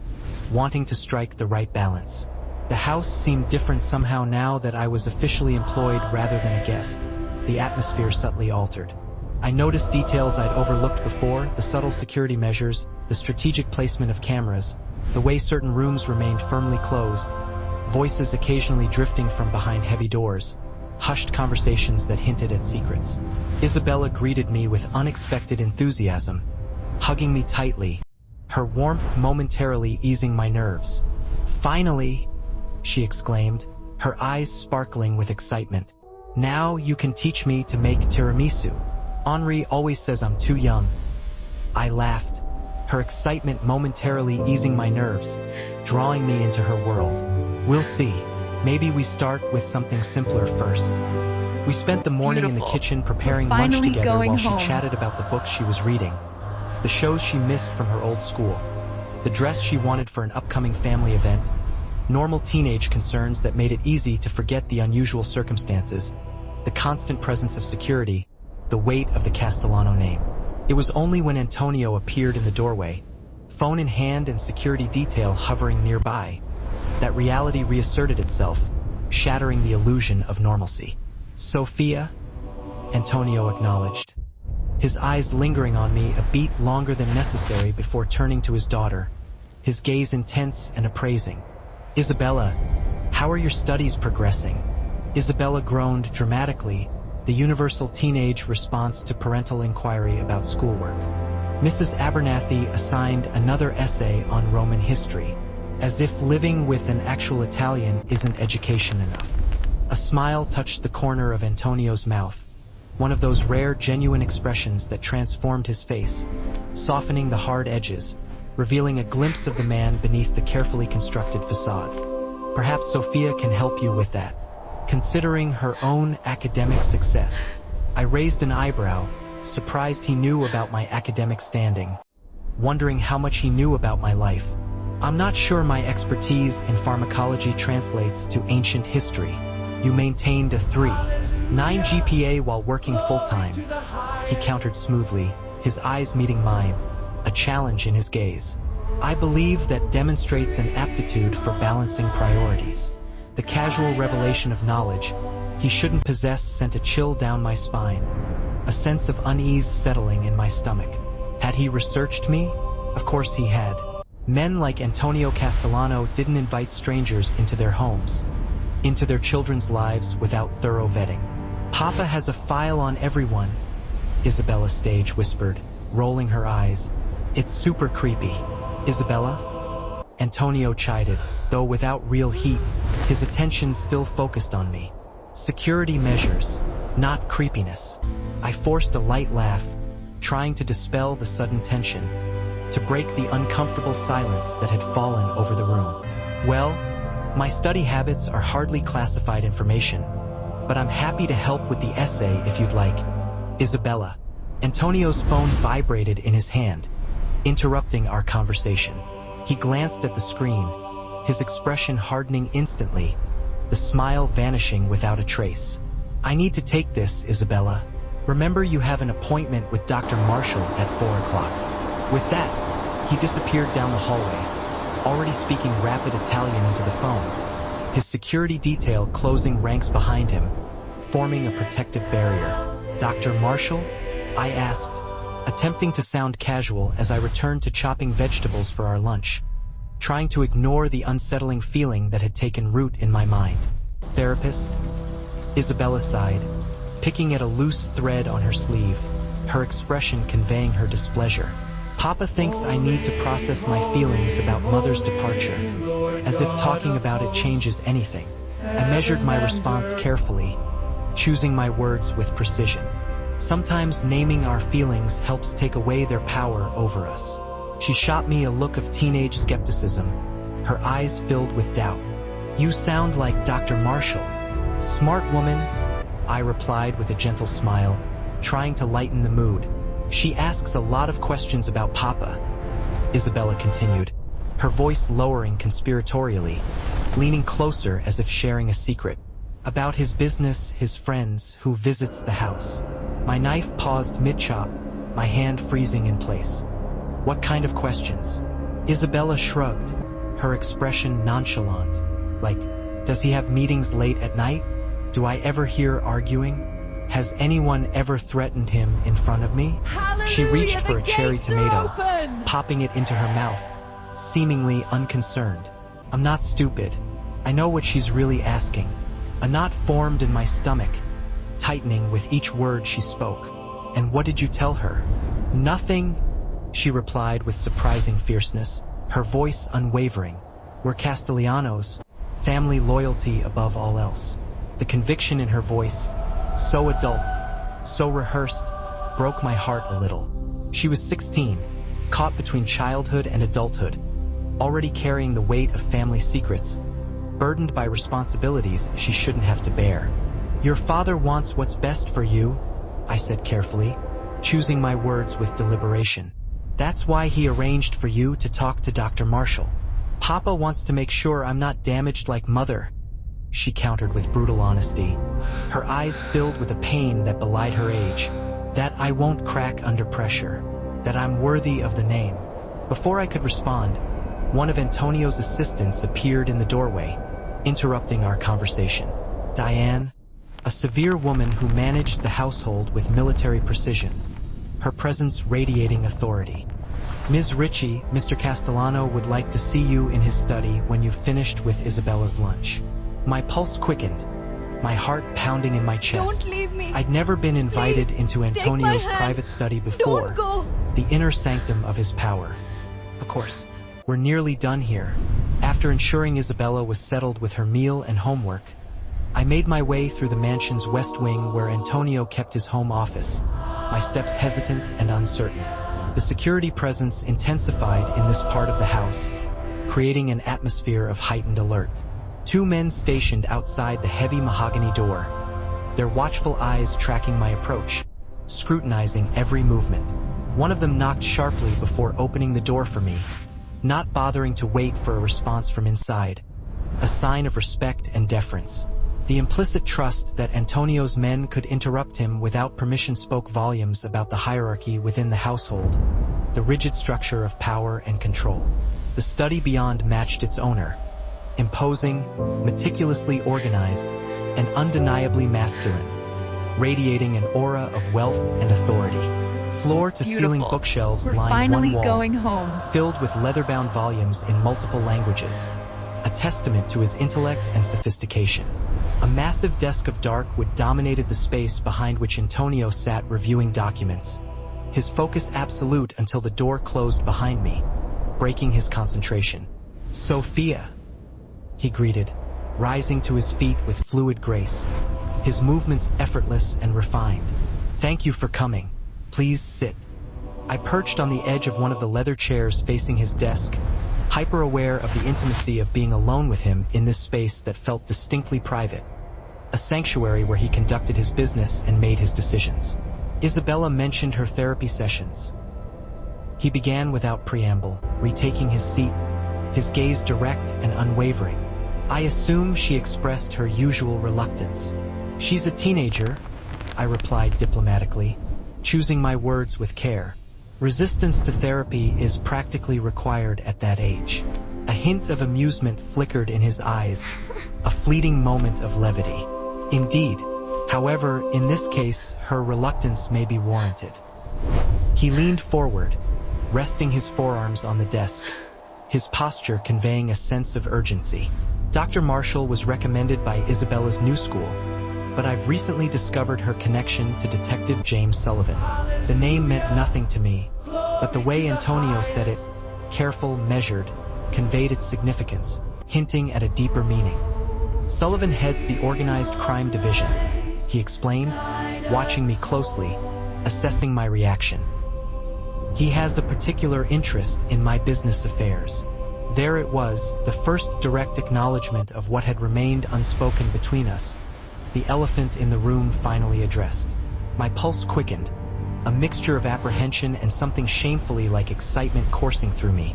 wanting to strike the right balance. The house seemed different somehow now that I was officially employed rather than a guest. The atmosphere subtly altered. I noticed details I'd overlooked before, the subtle security measures, the strategic placement of cameras, the way certain rooms remained firmly closed, voices occasionally drifting from behind heavy doors, hushed conversations that hinted at secrets. Isabella greeted me with unexpected enthusiasm, hugging me tightly, her warmth momentarily easing my nerves. "Finally!" she exclaimed, her eyes sparkling with excitement. "Now you can teach me to make tiramisu. Henri always says I'm too young." I laughed, her excitement momentarily easing my nerves, drawing me into her world. "We'll see. Maybe we start with something simpler first." We spent the morning in the kitchen preparing lunch finally together going while she home. chatted about the books she was reading, the shows she missed from her old school, the dress she wanted for an upcoming family event, normal teenage concerns that made it easy to forget the unusual circumstances, the constant presence of security, the weight of the Castellano name. It was only when Antonio appeared in the doorway, phone in hand and security detail hovering nearby, that reality reasserted itself, shattering the illusion of normalcy. "Sophia?" Antonio acknowledged, his eyes lingering on me a beat longer than necessary before turning to his daughter, his gaze intense and appraising. "Isabella, how are your studies progressing?" Isabella groaned dramatically, the universal teenage response to parental inquiry about schoolwork. Mrs. Abernathy assigned another essay on Roman history, as if living with an actual Italian isn't education enough. A smile touched the corner of Antonio's mouth, one of those rare, genuine expressions that transformed his face, softening the hard edges, revealing a glimpse of the man beneath the carefully constructed facade. "Perhaps Sophia can help you with that." Considering her own academic success, I raised an eyebrow, surprised he knew about my academic standing, wondering how much he knew about my life. "I'm not sure my expertise in pharmacology translates to ancient history. You maintained a 3.9 GPA while working full-time," he countered smoothly, his eyes meeting mine, a challenge in his gaze. "I believe that demonstrates an aptitude for balancing priorities." The casual revelation of knowledge he shouldn't possess sent a chill down my spine, a sense of unease settling in my stomach. Had he researched me? Of course he had. Men like Antonio Castellano didn't invite strangers into their homes, into their children's lives without thorough vetting. "Papa has a file on everyone," Isabella Stage whispered, rolling her eyes. "It's super creepy." "Isabella?" Antonio chided, though without real heat, his attention still focused on me. "Security measures, not creepiness." I forced a light laugh, trying to dispel the sudden tension, to break the uncomfortable silence that had fallen over the room. "Well, my study habits are hardly classified information, but I'm happy to help with the essay if you'd like." "Isabella." Antonio's phone vibrated in his hand, interrupting our conversation. He glanced at the screen, his expression hardening instantly, the smile vanishing without a trace. I need to take this, Isabella. Remember, you have an appointment with Dr. Marshall at 4 o'clock. With that, he disappeared down the hallway, already speaking rapid Italian into the phone, his security detail closing ranks behind him, forming a protective barrier. Dr. Marshall? I asked, attempting to sound casual as I returned to chopping vegetables for our lunch, trying to ignore the unsettling feeling that had taken root in my mind. Therapist? Isabella sighed, picking at a loose thread on her sleeve, her expression conveying her displeasure. Papa thinks I need to process my feelings about Mother's departure, as if talking about it changes anything. I measured my response carefully, choosing my words with precision. Sometimes naming our feelings helps take away their power over us. She shot me a look of teenage skepticism, her eyes filled with doubt. You sound like Dr. Marshall. Smart woman, I replied with a gentle smile, trying to lighten the mood. She asks a lot of questions about Papa, Isabella continued, her voice lowering conspiratorially, leaning closer as if sharing a secret. About his business, his friends, who visits the house. My knife paused mid-chop, my hand freezing in place. What kind of questions? Isabella shrugged, her expression nonchalant. Like, does he have meetings late at night? Do I ever hear arguing? Has anyone ever threatened him in front of me? Hallelujah, she reached for a cherry tomato, open! popping it into her mouth, seemingly unconcerned. I'm not stupid. I know what she's really asking. A knot formed in my stomach, tightening with each word she spoke. And what did you tell her? Nothing, she replied with surprising fierceness, her voice unwavering. We're Castellanos, family loyalty above all else. The conviction in her voice, so adult, so rehearsed, broke my heart a little. She was 16, caught between childhood and adulthood, already carrying the weight of family secrets, burdened by responsibilities she shouldn't have to bear. Your father wants what's best for you, I said carefully, choosing my words with deliberation. That's why he arranged for you to talk to Dr. Marshall. Papa wants to make sure I'm not damaged like Mother, she countered with brutal honesty, her eyes filled with a pain that belied her age. That I won't crack under pressure, that I'm worthy of the name. Before I could respond, one of Antonio's assistants appeared in the doorway, interrupting our conversation. Diane, a severe woman who managed the household with military precision, her presence radiating authority. Ms. Ritchie, Mr. Castellano would like to see you in his study when you've finished with Isabella's lunch. My pulse quickened, my heart pounding in my chest. Don't leave me. I'd never been invited Please, into Antonio's take my hand. private study before, Don't go. the inner sanctum of his power. Of course, we're nearly done here. After ensuring Isabella was settled with her meal and homework, I made my way through the mansion's west wing where Antonio kept his home office, my steps hesitant and uncertain. The security presence intensified in this part of the house, creating an atmosphere of heightened alert. 2 men stationed outside the heavy mahogany door, their watchful eyes tracking my approach, scrutinizing every movement. One of them knocked sharply before opening the door for me, not bothering to wait for a response from inside, a sign of respect and deference. The implicit trust that Antonio's men could interrupt him without permission spoke volumes about the hierarchy within the household, the rigid structure of power and control. The study beyond matched its owner, imposing, meticulously organized, and undeniably masculine, radiating an aura of wealth and authority. Floor-to-ceiling Beautiful. bookshelves We're lined finally one wall, going home. filled with leather-bound volumes in multiple languages, a testament to his intellect and sophistication. A massive desk of dark wood dominated the space behind which Antonio sat reviewing documents, his focus absolute until the door closed behind me, breaking his concentration. Sophia, he greeted, rising to his feet with fluid grace, his movements effortless and refined. Thank you for coming. Please sit. I perched on the edge of one of the leather chairs facing his desk, hyper-aware of the intimacy of being alone with him in this space that felt distinctly private, a sanctuary where he conducted his business and made his decisions. Isabella mentioned her therapy sessions. He began without preamble, retaking his seat, his gaze direct and unwavering. I assume she expressed her usual reluctance. "She's a teenager," I replied diplomatically, choosing my words with care. Resistance to therapy is practically required at that age. A hint of amusement flickered in his eyes, a fleeting moment of levity. Indeed. However, in this case, her reluctance may be warranted. He leaned forward, resting his forearms on the desk, his posture conveying a sense of urgency. "Dr. Marshall was recommended by Isabella's new school, but I've recently discovered her connection to Detective James Sullivan. The name meant nothing to me, but the way Antonio said it, careful, measured, conveyed its significance, hinting at a deeper meaning. Sullivan heads the organized crime division," he explained, watching me closely, assessing my reaction. "He has a particular interest in my business affairs." There it was, the first direct acknowledgement of what had remained unspoken between us, the elephant in the room finally addressed. My pulse quickened, a mixture of apprehension and something shamefully like excitement coursing through me.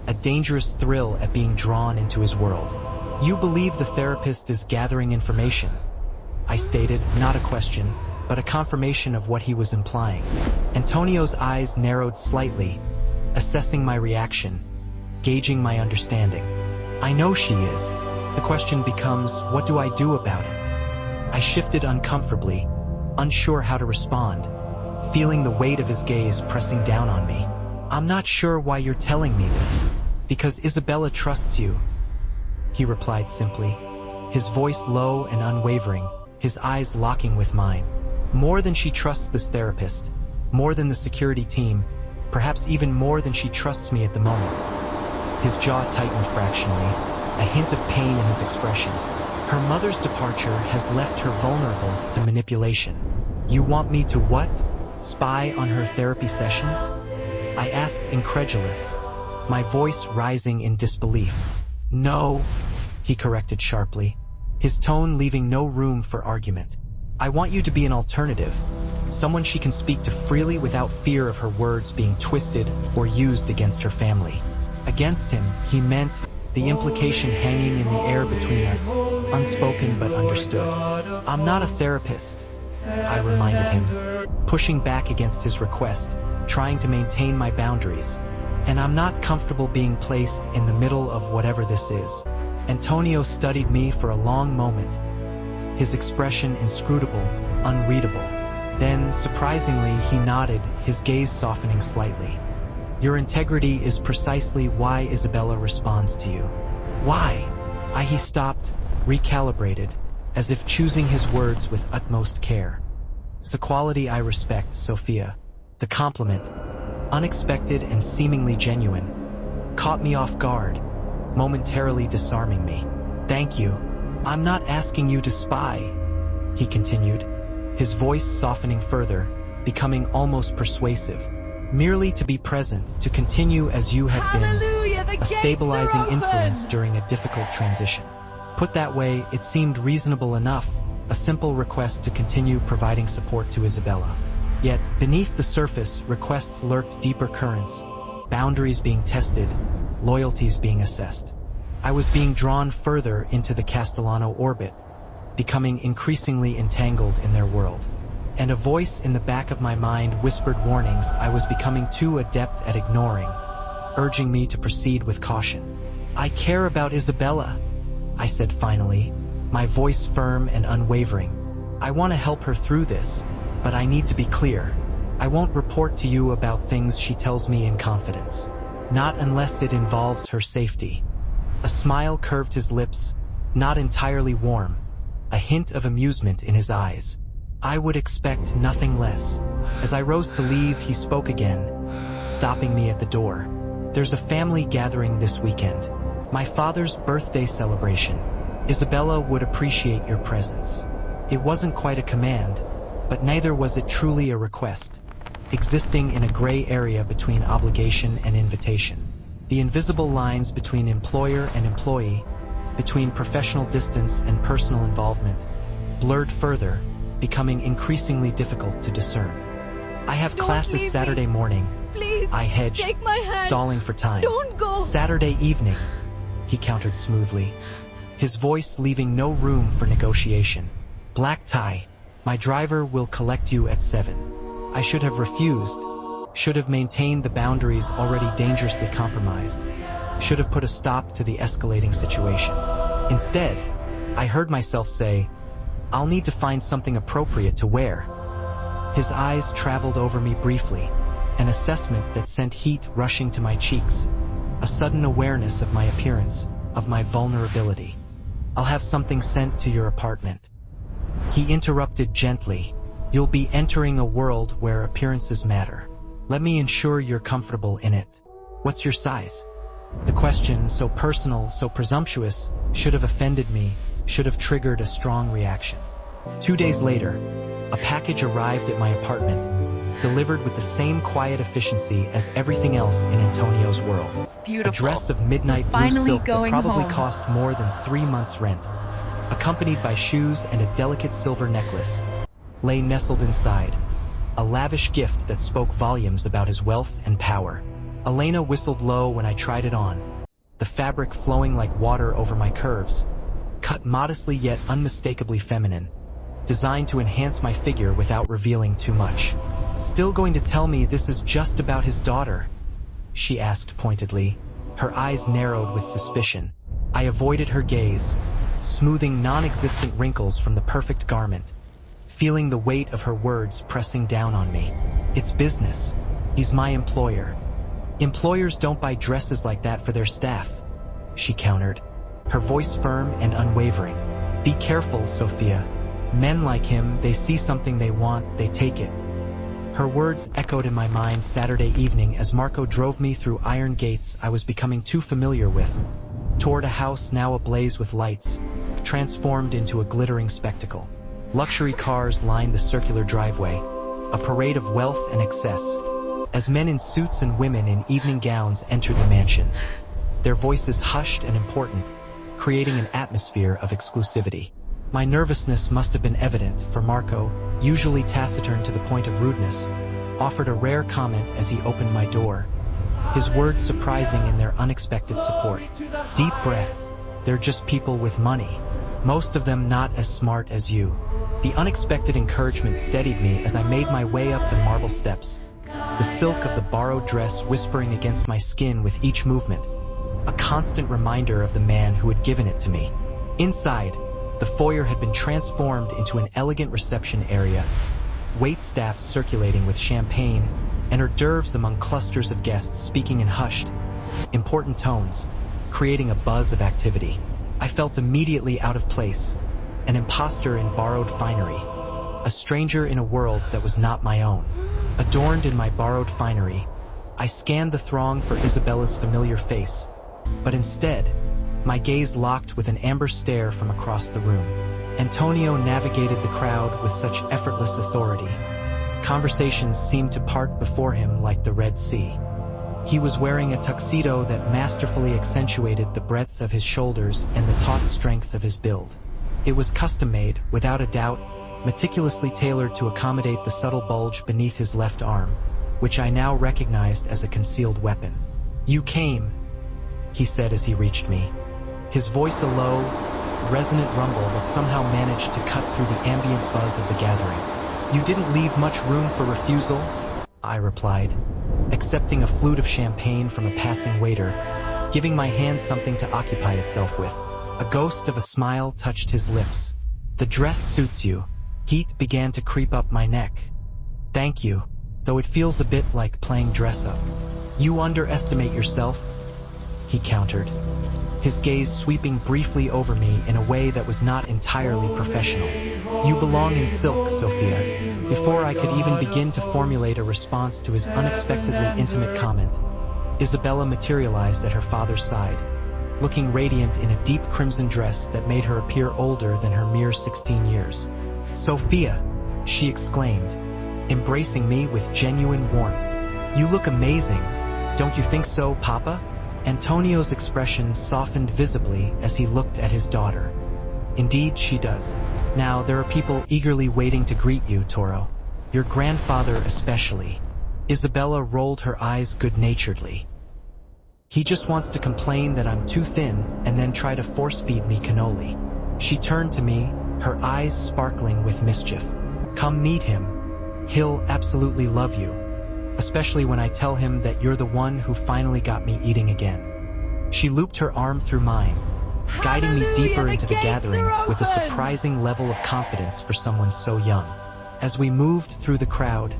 A dangerous thrill at being drawn into his world. "You believe the therapist is gathering information?" I stated, not a question, but a confirmation of what he was implying. Antonio's eyes narrowed slightly, assessing my reaction, gauging my understanding. "I know she is. The question becomes, what do I do about it?" I shifted uncomfortably, unsure how to respond, feeling the weight of his gaze pressing down on me. "I'm not sure why you're telling me this. Because Isabella trusts you," he replied simply, his voice low and unwavering, his eyes locking with mine. "More than she trusts this therapist, more than the security team, perhaps even more than she trusts me at the moment." His jaw tightened fractionally, a hint of pain in his expression. "Her mother's departure has left her vulnerable to manipulation. You want me to what? Spy on her therapy sessions?" I asked, incredulous, my voice rising in disbelief. "No," he corrected sharply, his tone leaving no room for argument. "I want you to be an alternative, someone she can speak to freely without fear of her words being twisted or used against her family." Against him, he meant, the implication hanging in the air between us, unspoken but understood. "I'm not a therapist," I reminded him, pushing back against his request, trying to maintain my boundaries. "And I'm not comfortable being placed in the middle of whatever this is." Antonio studied me for a long moment, his expression inscrutable, unreadable. Then, surprisingly, he nodded, his gaze softening slightly. "Your integrity is precisely why Isabella responds to you." "Why?" He stopped, recalibrated, as if choosing his words with utmost care. "It's a quality I respect, Sophia." The compliment, unexpected and seemingly genuine, caught me off guard, momentarily disarming me. "Thank you. I'm not asking you to spy," he continued, his voice softening further, becoming almost persuasive. "Merely to be present, to continue as you have been, a stabilizing influence during a difficult transition." Put that way, it seemed reasonable enough, a simple request to continue providing support to Isabella. Yet, beneath the surface, requests lurked deeper currents, boundaries being tested, loyalties being assessed. I was being drawn further into the Castellano orbit, becoming increasingly entangled in their world. And a voice in the back of my mind whispered warnings I was becoming too adept at ignoring, urging me to proceed with caution. "I care about Isabella," I said finally, my voice firm and unwavering. "I want to help her through this, but I need to be clear. I won't report to you about things she tells me in confidence. Not unless it involves her safety." A smile curved his lips, not entirely warm, a hint of amusement in his eyes. "I would expect nothing less." As I rose to leave, he spoke again, stopping me at the door. "There's a family gathering this weekend. My father's birthday celebration. Isabella would appreciate your presence." It wasn't quite a command, but neither was it truly a request, existing in a gray area between obligation and invitation. The invisible lines between employer and employee, between professional distance and personal involvement, blurred further, becoming increasingly difficult to discern. "I have classes Saturday morning," Please, I hedged, take my hand. stalling for time. Don't go. Saturday evening, he countered smoothly, his voice leaving no room for negotiation. Black tie. My driver will collect you at 7. I should have refused, should have maintained the boundaries already dangerously compromised, should have put a stop to the escalating situation. Instead, I heard myself say, I'll need to find something appropriate to wear. His eyes traveled over me briefly, an assessment that sent heat rushing to my cheeks, a sudden awareness of my appearance, of my vulnerability. I'll have something sent to your apartment. He interrupted gently. You'll be entering a world where appearances matter. Let me ensure you're comfortable in it. What's your size? The question, so personal, so presumptuous, should have offended me, should have triggered a strong reaction. 2 days later, a package arrived at my apartment, delivered with the same quiet efficiency as everything else in Antonio's world. It's beautiful. A dress of midnight blue Finally silk that going probably home. cost more than 3 months' rent, accompanied by shoes and a delicate silver necklace, lay nestled inside, a lavish gift that spoke volumes about his wealth and power. Elena whistled low when I tried it on, the fabric flowing like water over my curves, cut modestly yet unmistakably feminine, designed to enhance my figure without revealing too much. Still going to tell me this is just about his daughter? She asked pointedly, her eyes narrowed with suspicion. I avoided her gaze, smoothing non-existent wrinkles from the perfect garment, feeling the weight of her words pressing down on me. It's business. He's my employer. Employers don't buy dresses like that for their staff, she countered, her voice firm and unwavering. Be careful, Sophia. Men like him, they see something they want, they take it. Her words echoed in my mind Saturday evening as Marco drove me through iron gates I was becoming too familiar with, toward a house now ablaze with lights, transformed into a glittering spectacle. Luxury cars lined the circular driveway, a parade of wealth and excess, as men in suits and women in evening gowns entered the mansion, their voices hushed and important, creating an atmosphere of exclusivity. My nervousness must have been evident, for Marco, usually taciturn to the point of rudeness, offered a rare comment as he opened my door, his words surprising in their unexpected support. Deep breath. They're just people with money, most of them not as smart as you. The unexpected encouragement steadied me as I made my way up the marble steps, the silk of the borrowed dress whispering against my skin with each movement, a constant reminder of the man who had given it to me. Inside, the foyer had been transformed into an elegant reception area, waitstaff circulating with champagne, and hors d'oeuvres among clusters of guests speaking in hushed, important tones, creating a buzz of activity. I felt immediately out of place, an imposter in borrowed finery, a stranger in a world that was not my own. Adorned in my borrowed finery, I scanned the throng for Isabella's familiar face, but instead, my gaze locked with an amber stare from across the room. Antonio navigated the crowd with such effortless authority. Conversations seemed to part before him like the Red Sea. He was wearing a tuxedo that masterfully accentuated the breadth of his shoulders and the taut strength of his build. It was custom-made, without a doubt, meticulously tailored to accommodate the subtle bulge beneath his left arm, which I now recognized as a concealed weapon. You came, he said as he reached me, his voice a low, resonant rumble that somehow managed to cut through the ambient buzz of the gathering. You didn't leave much room for refusal, I replied, accepting a flute of champagne from a passing waiter, giving my hand something to occupy itself with. A ghost of a smile touched his lips. The dress suits you. Heat began to creep up my neck. Thank you, though it feels a bit like playing dress-up. You underestimate yourself, he countered, his gaze sweeping briefly over me in a way that was not entirely professional. You belong in silk, Sophia. Before I could even begin to formulate a response to his unexpectedly intimate comment, Isabella materialized at her father's side, looking radiant in a deep crimson dress that made her appear older than her mere 16 years. Sophia, she exclaimed, embracing me with genuine warmth. You look amazing. Don't you think so, Papa? Antonio's expression softened visibly as he looked at his daughter. Indeed, she does. Now, there are people eagerly waiting to greet you, Toro. Your grandfather especially. Isabella rolled her eyes good-naturedly. He just wants to complain that I'm too thin and then try to force-feed me cannoli. She turned to me, her eyes sparkling with mischief. Come meet him. He'll absolutely love you. Especially when I tell him that you're the one who finally got me eating again. She looped her arm through mine, guiding me deeper into the gathering with a surprising level of confidence for someone so young. As we moved through the crowd,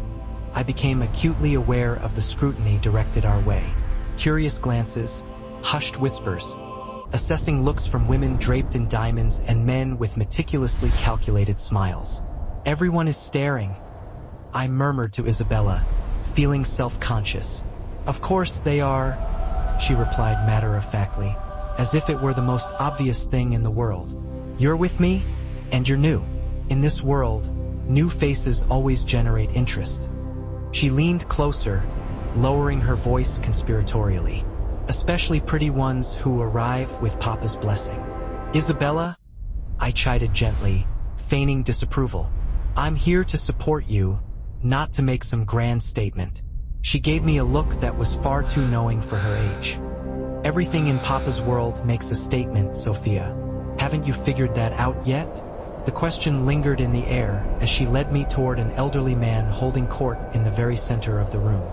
I became acutely aware of the scrutiny directed our way. Curious glances, hushed whispers, assessing looks from women draped in diamonds and men with meticulously calculated smiles. Everyone is staring, I murmured to Isabella, feeling self-conscious. Of course they are, she replied matter-of-factly, as if it were the most obvious thing in the world. You're with me, and you're new. In this world, new faces always generate interest. She leaned closer, lowering her voice conspiratorially. Especially pretty ones who arrive with Papa's blessing. Isabella? I chided gently, feigning disapproval. I'm here to support you, not to make some grand statement. She gave me a look that was far too knowing for her age. Everything in Papa's world makes a statement, Sophia. Haven't you figured that out yet? The question lingered in the air as she led me toward an elderly man holding court in the very center of the room.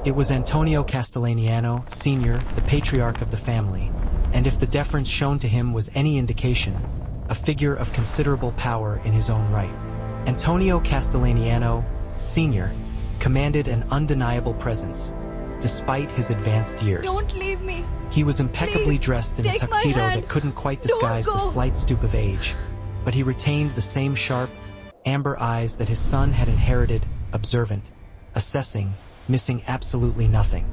It was Antonio Castellaniano, Sr., the patriarch of the family, and if the deference shown to him was any indication, a figure of considerable power in his own right. Antonio Castellaniano, Sr., commanded an undeniable presence, despite his advanced years. Don't leave me. He was impeccably Please, dressed in a take my tuxedo hand. that couldn't quite disguise the Don't go. slight stoop of age, but he retained the same sharp, amber eyes that his son had inherited, observant, assessing, missing absolutely nothing.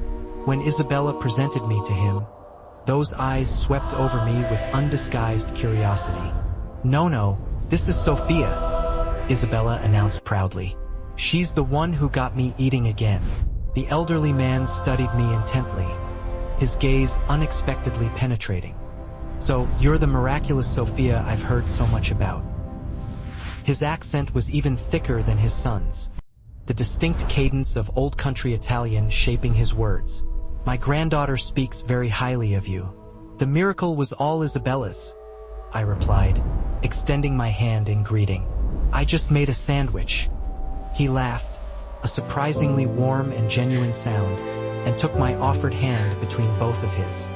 When Isabella presented me to him, those eyes swept over me with undisguised curiosity. No, this is Sophia, Isabella announced proudly. She's the one who got me eating again. The elderly man studied me intently, his gaze unexpectedly penetrating. So, you're the miraculous Sophia I've heard so much about. His accent was even thicker than his son's, the distinct cadence of old country Italian shaping his words. My granddaughter speaks very highly of you. The miracle was all Isabella's, I replied, extending my hand in greeting. I just made a sandwich. He laughed, a surprisingly warm and genuine sound, and took my offered hand between both of his.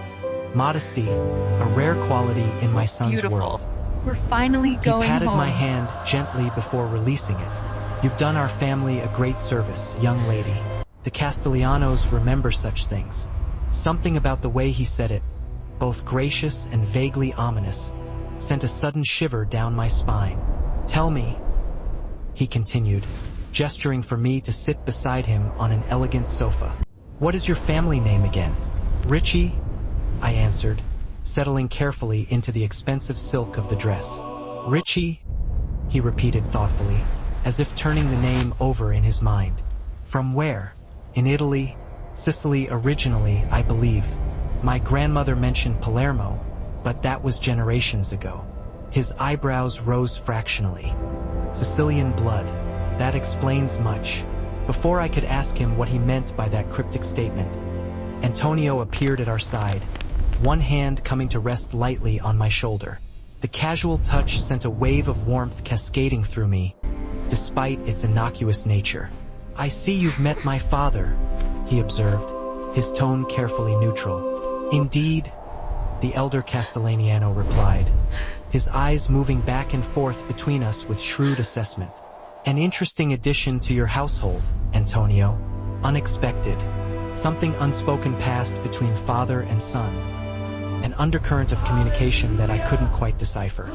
Modesty, a rare quality in my son's Beautiful. world. We're finally going home. He patted my hand gently before releasing it. You've done our family a great service, young lady. The Castellanos remember such things. Something about the way he said it, both gracious and vaguely ominous, sent a sudden shiver down my spine. Tell me, he continued, gesturing for me to sit beside him on an elegant sofa. What is your family name again? Richie, I answered, settling carefully into the expensive silk of the dress. Richie, he repeated thoughtfully, as if turning the name over in his mind. From where? In Italy, Sicily originally, I believe. My grandmother mentioned Palermo, but that was generations ago. His eyebrows rose fractionally. Sicilian blood. That explains much. Before I could ask him what he meant by that cryptic statement, Antonio appeared at our side, one hand coming to rest lightly on my shoulder. The casual touch sent a wave of warmth cascading through me, despite its innocuous nature. I see you've met my father, he observed, his tone carefully neutral. Indeed, the elder Castellaniano replied, his eyes moving back and forth between us with shrewd assessment. An interesting addition to your household, Antonio. Unexpected. Something unspoken passed between father and son. An undercurrent of communication that I couldn't quite decipher.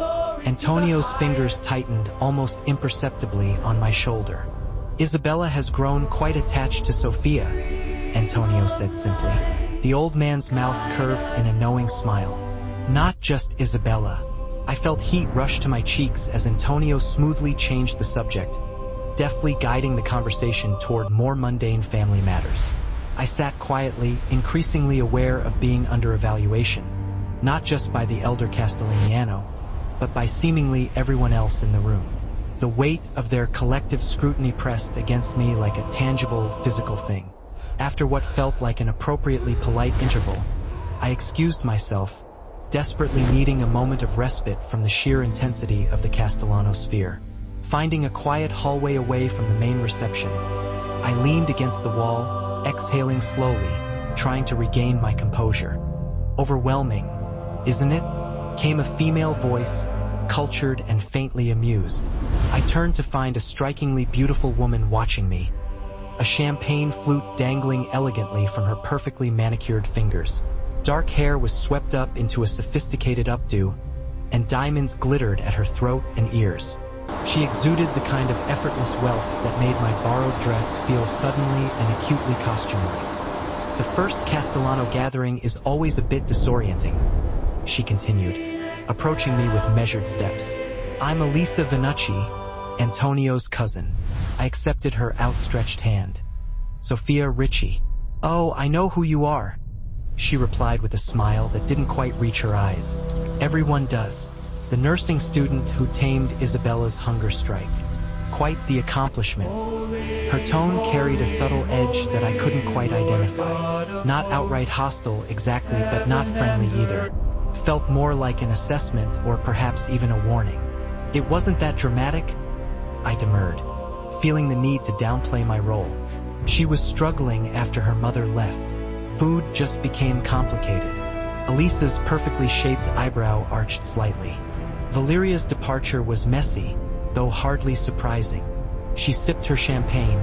Antonio's fingers tightened almost imperceptibly on my shoulder. Isabella has grown quite attached to Sophia, Antonio said simply. The old man's mouth curved in a knowing smile. Not just Isabella. I felt heat rush to my cheeks as Antonio smoothly changed the subject, deftly guiding the conversation toward more mundane family matters. I sat quietly, increasingly aware of being under evaluation, not just by the elder Castellaniano, but by seemingly everyone else in the room. The weight of their collective scrutiny pressed against me like a tangible, physical thing. After what felt like an appropriately polite interval, I excused myself, desperately needing a moment of respite from the sheer intensity of the Castellano sphere. Finding a quiet hallway away from the main reception, I leaned against the wall, exhaling slowly, trying to regain my composure. "Overwhelming, isn't it?" came a female voice, cultured and faintly amused. I turned to find a strikingly beautiful woman watching me, a champagne flute dangling elegantly from her perfectly manicured fingers. Dark hair was swept up into a sophisticated updo, and diamonds glittered at her throat and ears. She exuded the kind of effortless wealth that made my borrowed dress feel suddenly and acutely costume-like. "The first Castellano gathering is always a bit disorienting," she continued, approaching me with measured steps. "I'm Elisa Vinucci, Antonio's cousin." I accepted her outstretched hand. "Sophia Ricci." "Oh, I know who you are," she replied with a smile that didn't quite reach her eyes. "Everyone does. The nursing student who tamed Isabella's hunger strike. Quite the accomplishment." Her tone carried a subtle edge that I couldn't quite identify. Not outright hostile exactly, but not friendly either. Felt more like an assessment or perhaps even a warning. "It wasn't that dramatic," I demurred, feeling the need to downplay my role. "She was struggling after her mother left. Food just became complicated." Elisa's perfectly shaped eyebrow arched slightly. "Valeria's departure was messy, though hardly surprising." She sipped her champagne,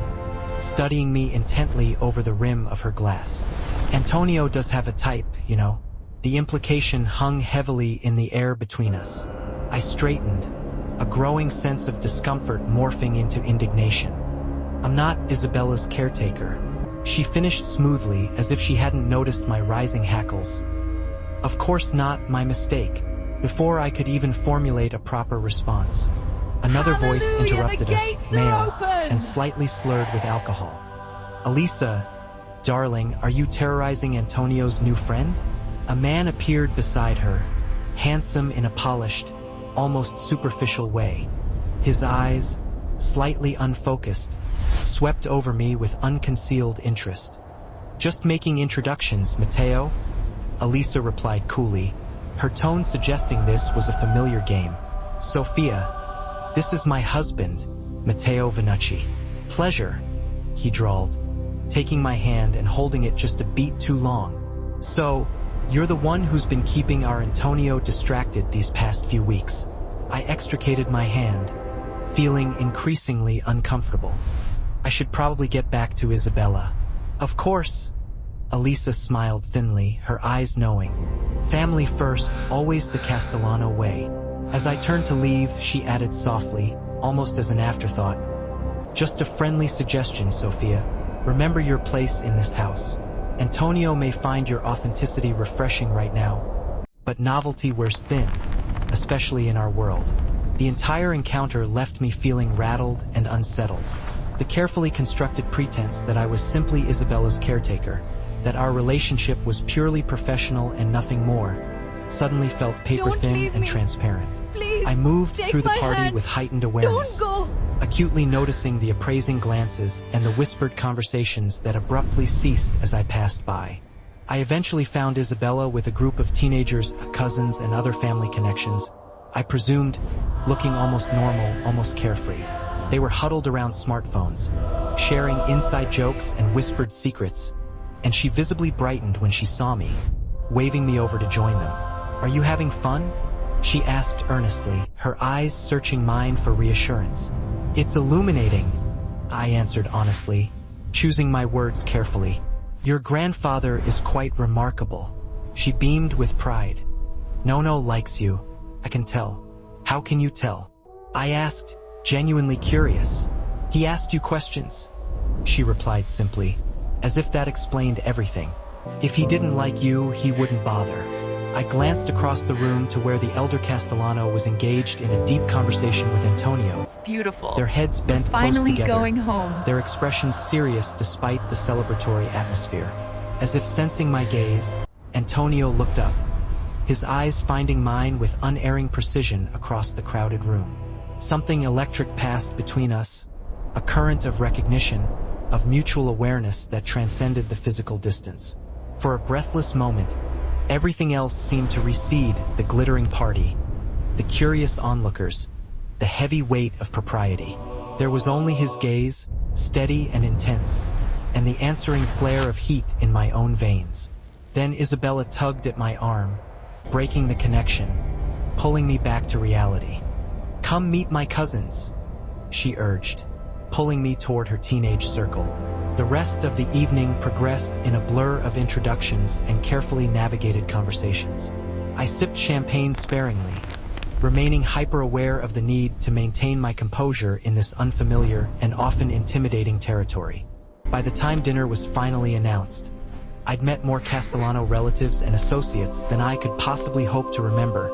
studying me intently over the rim of her glass. "Antonio does have a type, you know." The implication hung heavily in the air between us. I straightened, a growing sense of discomfort morphing into indignation. "I'm not Isabella's caretaker," she finished smoothly as if she hadn't noticed my rising hackles. "Of course not, my mistake." Before I could even formulate a proper response, another voice interrupted us, male, and slightly slurred with alcohol. "Elisa, darling, are you terrorizing Antonio's new friend?" A man appeared beside her, handsome in a polished, almost superficial way. His eyes, slightly unfocused, swept over me with unconcealed interest. "Just making introductions, Matteo," Elisa replied coolly, her tone suggesting this was a familiar game. "Sophia, this is my husband, Matteo Vinucci." "Pleasure," he drawled, taking my hand and holding it just a beat too long. "So, you're the one who's been keeping our Antonio distracted these past few weeks." I extricated my hand, feeling increasingly uncomfortable. "I should probably get back to Isabella." "Of course." Elisa smiled thinly, her eyes knowing. "Family first, always the Castellano way." As I turned to leave, she added softly, almost as an afterthought, "Just a friendly suggestion, Sophia. Remember your place in this house. Antonio may find your authenticity refreshing right now, but novelty wears thin, especially in our world." The entire encounter left me feeling rattled and unsettled. The carefully constructed pretense that I was simply Isabella's caretaker, that our relationship was purely professional and nothing more, suddenly felt paper-thin and transparent. Please, I moved through the party hand. with heightened awareness, Don't go. acutely noticing the appraising glances and the whispered conversations that abruptly ceased as I passed by. I eventually found Isabella with a group of teenagers, cousins, and other family connections, I presumed, looking almost normal, almost carefree. They were huddled around smartphones, sharing inside jokes and whispered secrets, and she visibly brightened when she saw me, waving me over to join them. "Are you having fun?" she asked earnestly, her eyes searching mine for reassurance. "It's illuminating," I answered honestly, choosing my words carefully. "Your grandfather is quite remarkable." She beamed with pride. "Nono likes you, I can tell." "How can you tell?" I asked, genuinely curious. "He asked you questions," she replied simply, as if that explained everything. "If he didn't like you, he wouldn't bother." I glanced across the room to where the elder Castellano was engaged in a deep conversation with Antonio. It's beautiful. Their heads bent close Finally together, going home. their expressions serious despite the celebratory atmosphere. As if sensing my gaze, Antonio looked up, his eyes finding mine with unerring precision across the crowded room. Something electric passed between us, a current of recognition, of mutual awareness that transcended the physical distance. For a breathless moment, everything else seemed to recede: the glittering party, the curious onlookers, the heavy weight of propriety. There was only his gaze, steady and intense, and the answering flare of heat in my own veins. Then Isabella tugged at my arm, breaking the connection, pulling me back to reality. "Come meet my cousins," she urged, pulling me toward her teenage circle. The rest of the evening progressed in a blur of introductions and carefully navigated conversations. I sipped champagne sparingly, remaining hyper-aware of the need to maintain my composure in this unfamiliar and often intimidating territory. By the time dinner was finally announced, I'd met more Castellano relatives and associates than I could possibly hope to remember,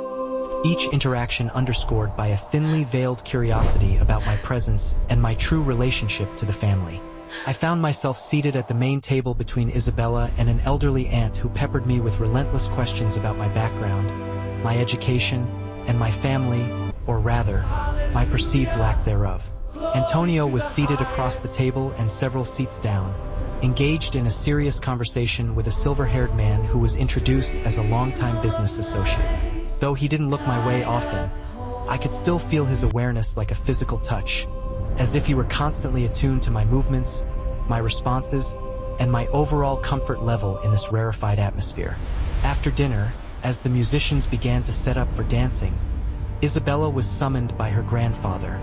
each interaction underscored by a thinly veiled curiosity about my presence and my true relationship to the family. I found myself seated at the main table between Isabella and an elderly aunt who peppered me with relentless questions about my background, my education, and my family, or rather, my perceived lack thereof. Antonio was seated across the table and several seats down, engaged in a serious conversation with a silver-haired man who was introduced as a longtime business associate. Though he didn't look my way often, I could still feel his awareness like a physical touch, as if he were constantly attuned to my movements, my responses, and my overall comfort level in this rarefied atmosphere. After dinner, as the musicians began to set up for dancing, Isabella was summoned by her grandfather,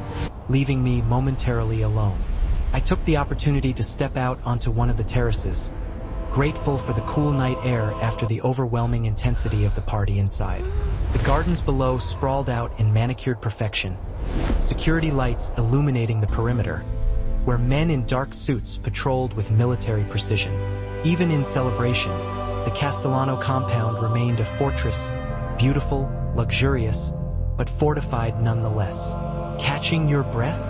leaving me momentarily alone. I took the opportunity to step out onto one of the terraces, grateful for the cool night air after the overwhelming intensity of the party inside. The gardens below sprawled out in manicured perfection, security lights illuminating the perimeter, where men in dark suits patrolled with military precision. Even in celebration, the Castellano compound remained a fortress, beautiful, luxurious, but fortified nonetheless. "Catching your breath?"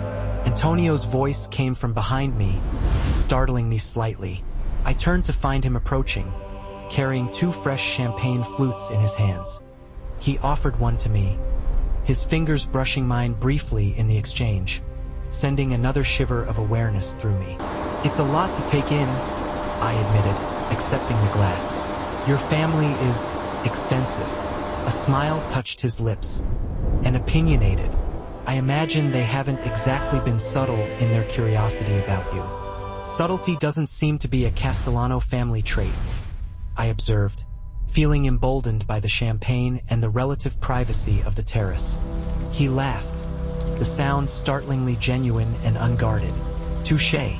Antonio's voice came from behind me, startling me slightly. I turned to find him approaching, carrying 2 fresh champagne flutes in his hands. He offered one to me, his fingers brushing mine briefly in the exchange, sending another shiver of awareness through me. "It's a lot to take in," I admitted, accepting the glass. "Your family is extensive." A smile touched his lips, and opinionated. "I imagine they haven't exactly been subtle in their curiosity about you." "Subtlety doesn't seem to be a Castellano family trait," I observed, feeling emboldened by the champagne and the relative privacy of the terrace. He laughed, the sound startlingly genuine and unguarded. "Touché."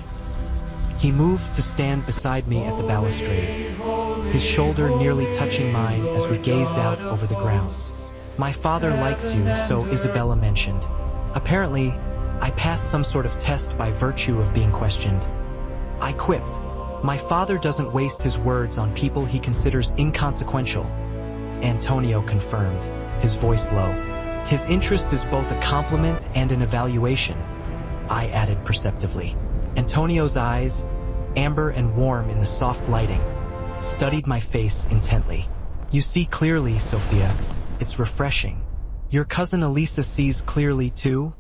He moved to stand beside me at the balustrade, his shoulder nearly touching mine as we gazed out over the grounds. "My father likes you, so Isabella mentioned. Apparently, I passed some sort of test by virtue of being questioned." I quipped. "My father doesn't waste his words on people he considers inconsequential." Antonio confirmed, his voice low. "His interest is both a compliment and an evaluation," I added perceptively. Antonio's eyes, amber and warm in the soft lighting, studied my face intently. "You see clearly, Sophia. It's refreshing." "Your cousin Elisa sees clearly too?"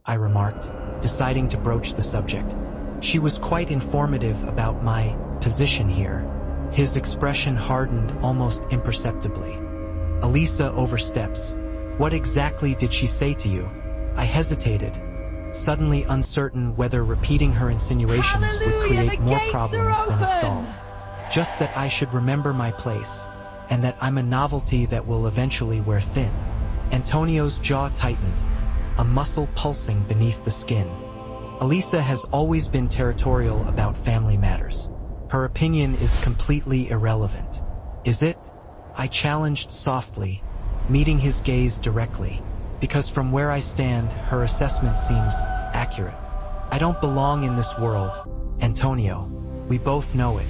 I remarked, deciding to broach the subject. She was quite informative about my position here. His expression hardened almost imperceptibly. "Elisa oversteps. What exactly did she say to you?" I hesitated, suddenly uncertain whether repeating her insinuations would create more problems than it solved. "Just that I should remember my place, and that I'm a novelty that will eventually wear thin." Antonio's jaw tightened, a muscle pulsing beneath the skin. "Elisa has always been territorial about family matters. Her opinion is completely irrelevant." "Is it?" I challenged softly, meeting his gaze directly, because from where I stand, her assessment seems accurate. "I don't belong in this world, Antonio. We both know it."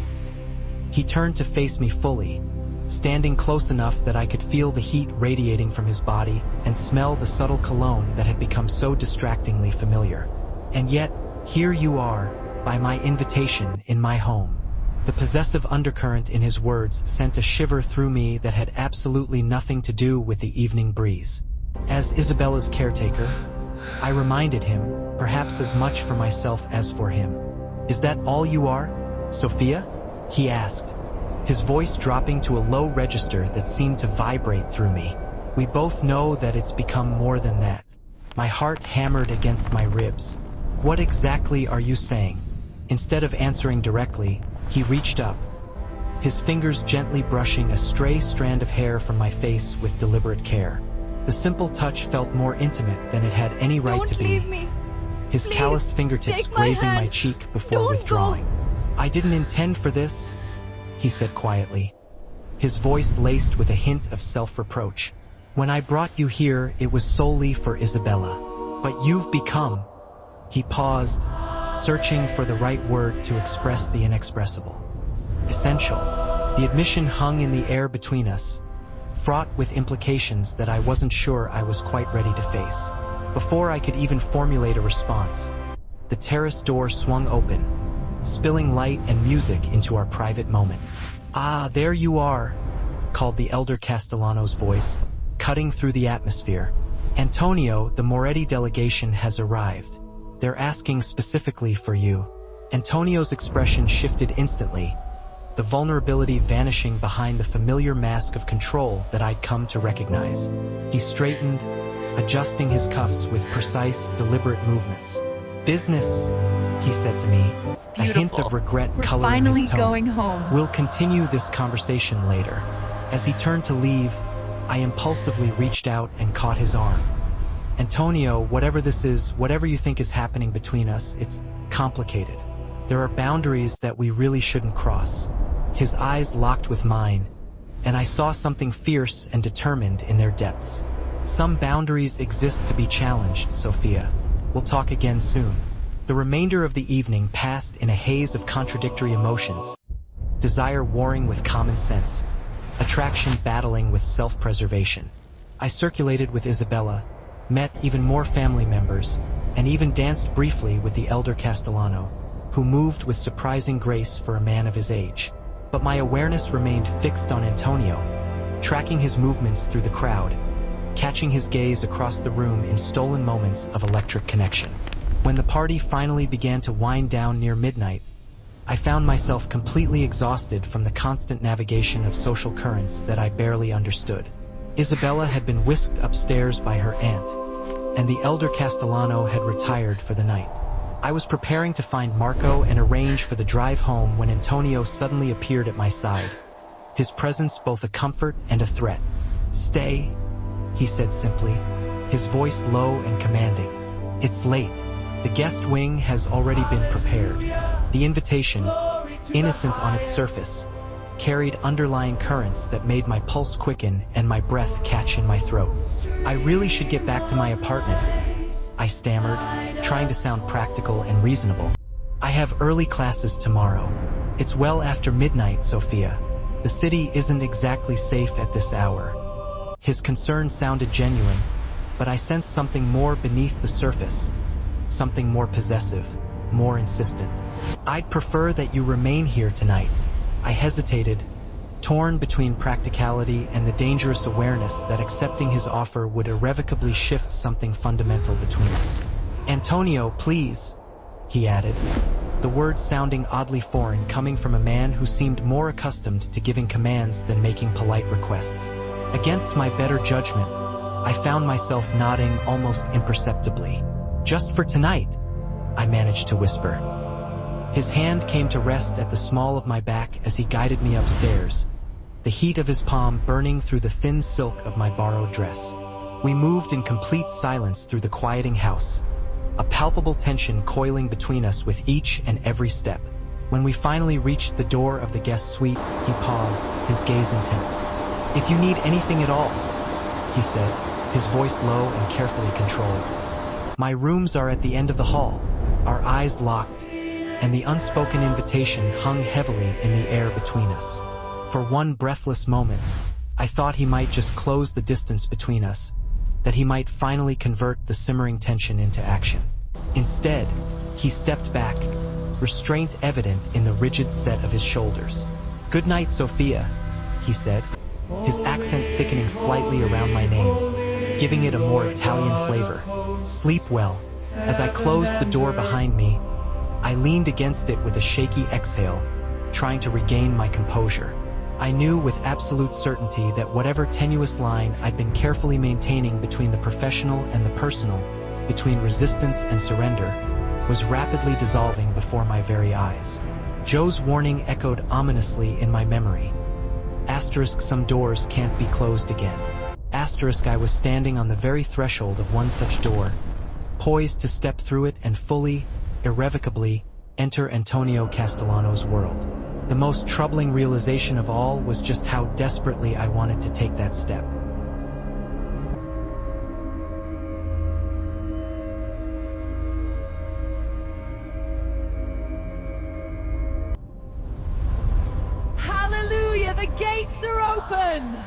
He turned to face me fully, standing close enough that I could feel the heat radiating from his body and smell the subtle cologne that had become so distractingly familiar. "And yet, here you are, by my invitation, in my home." The possessive undercurrent in his words sent a shiver through me that had absolutely nothing to do with the evening breeze. As Isabella's caretaker, I reminded him, perhaps as much for myself as for him, Is that all you are, Sophia? He asked, his voice dropping to a low register that seemed to vibrate through me. We both know that it's become more than that. My heart hammered against my ribs. What exactly are you saying? Instead of answering directly, he reached up, his fingers gently brushing a stray strand of hair from my face with deliberate care. The simple touch felt more intimate than it had any right to be. Don't leave me. His Please, calloused fingertips take my grazing hand. my cheek before Don't withdrawing. go. I didn't intend for this, he said quietly, his voice laced with a hint of self-reproach. When I brought you here, it was solely for Isabella. But you've become... He paused, searching for the right word to express the inexpressible. Essential. The admission hung in the air between us, fraught with implications that I wasn't sure I was quite ready to face. Before I could even formulate a response, the terrace door swung open, spilling light and music into our private moment. "Ah, there you are," called the elder Castellano's voice, cutting through the atmosphere. "Antonio, the Moretti delegation has arrived. They're asking specifically for you." Antonio's expression shifted instantly, the vulnerability vanishing behind the familiar mask of control that I'd come to recognize. He straightened, adjusting his cuffs with precise, deliberate movements. "Business," he said to me, It's a hint beautiful. of regret We're coloring finally his tone. going home. "We'll continue this conversation later." As he turned to leave, I impulsively reached out and caught his arm. "Antonio, whatever this is, whatever you think is happening between us, it's complicated. There are boundaries that we really shouldn't cross." His eyes locked with mine, and I saw something fierce and determined in their depths. "Some boundaries exist to be challenged, Sophia. We'll talk again soon." The remainder of the evening passed in a haze of contradictory emotions, desire warring with common sense, attraction battling with self-preservation. I circulated with Isabella, met even more family members, and even danced briefly with the elder Castellano, who moved with surprising grace for a man of his age. But my awareness remained fixed on Antonio, tracking his movements through the crowd, catching his gaze across the room in stolen moments of electric connection. When the party finally began to wind down near midnight, I found myself completely exhausted from the constant navigation of social currents that I barely understood. Isabella had been whisked upstairs by her aunt, and the elder Castellano had retired for the night. I was preparing to find Marco and arrange for the drive home when Antonio suddenly appeared at my side, his presence both a comfort and a threat. "Stay," he said simply, his voice low and commanding. "It's late. The guest wing has already been prepared." The invitation, innocent on its surface, carried underlying currents that made my pulse quicken and my breath catch in my throat. "I really should get back to my apartment," I stammered, trying to sound practical and reasonable. "I have early classes tomorrow. It's well after midnight, Sophia. The city isn't exactly safe at this hour." His concern sounded genuine, but I sensed something more beneath the surface, something more possessive, more insistent. "I'd prefer that you remain here tonight." I hesitated, torn between practicality and the dangerous awareness that accepting his offer would irrevocably shift something fundamental between us. "Antonio, please," he added, the words sounding oddly foreign coming from a man who seemed more accustomed to giving commands than making polite requests. Against my better judgment, I found myself nodding almost imperceptibly. "Just for tonight," I managed to whisper. His hand came to rest at the small of my back as he guided me upstairs, the heat of his palm burning through the thin silk of my borrowed dress. We moved in complete silence through the quieting house, a palpable tension coiling between us with each and every step. When we finally reached the door of the guest suite, he paused, his gaze intense. "If you need anything at all," he said, his voice low and carefully controlled. "My rooms are at the end of the hall." Our eyes locked, and the unspoken invitation hung heavily in the air between us. For one breathless moment, I thought he might just close the distance between us, that he might finally convert the simmering tension into action. Instead, he stepped back, restraint evident in the rigid set of his shoulders. "Good night, Sophia," he said, his accent thickening slightly around my name, giving it a more Italian flavor. "Sleep well." As I closed the door behind me, I leaned against it with a shaky exhale, trying to regain my composure. I knew with absolute certainty that whatever tenuous line I'd been carefully maintaining between the professional and the personal, between resistance and surrender, was rapidly dissolving before my very eyes. Joe's warning echoed ominously in my memory. Asterisk, some doors can't be closed again. Asterisk, I was standing on the very threshold of one such door, poised to step through it and fully, irrevocably, enter Antonio Castellano's world. The most troubling realization of all was just how desperately I wanted to take that step. Hallelujah, the gates are open!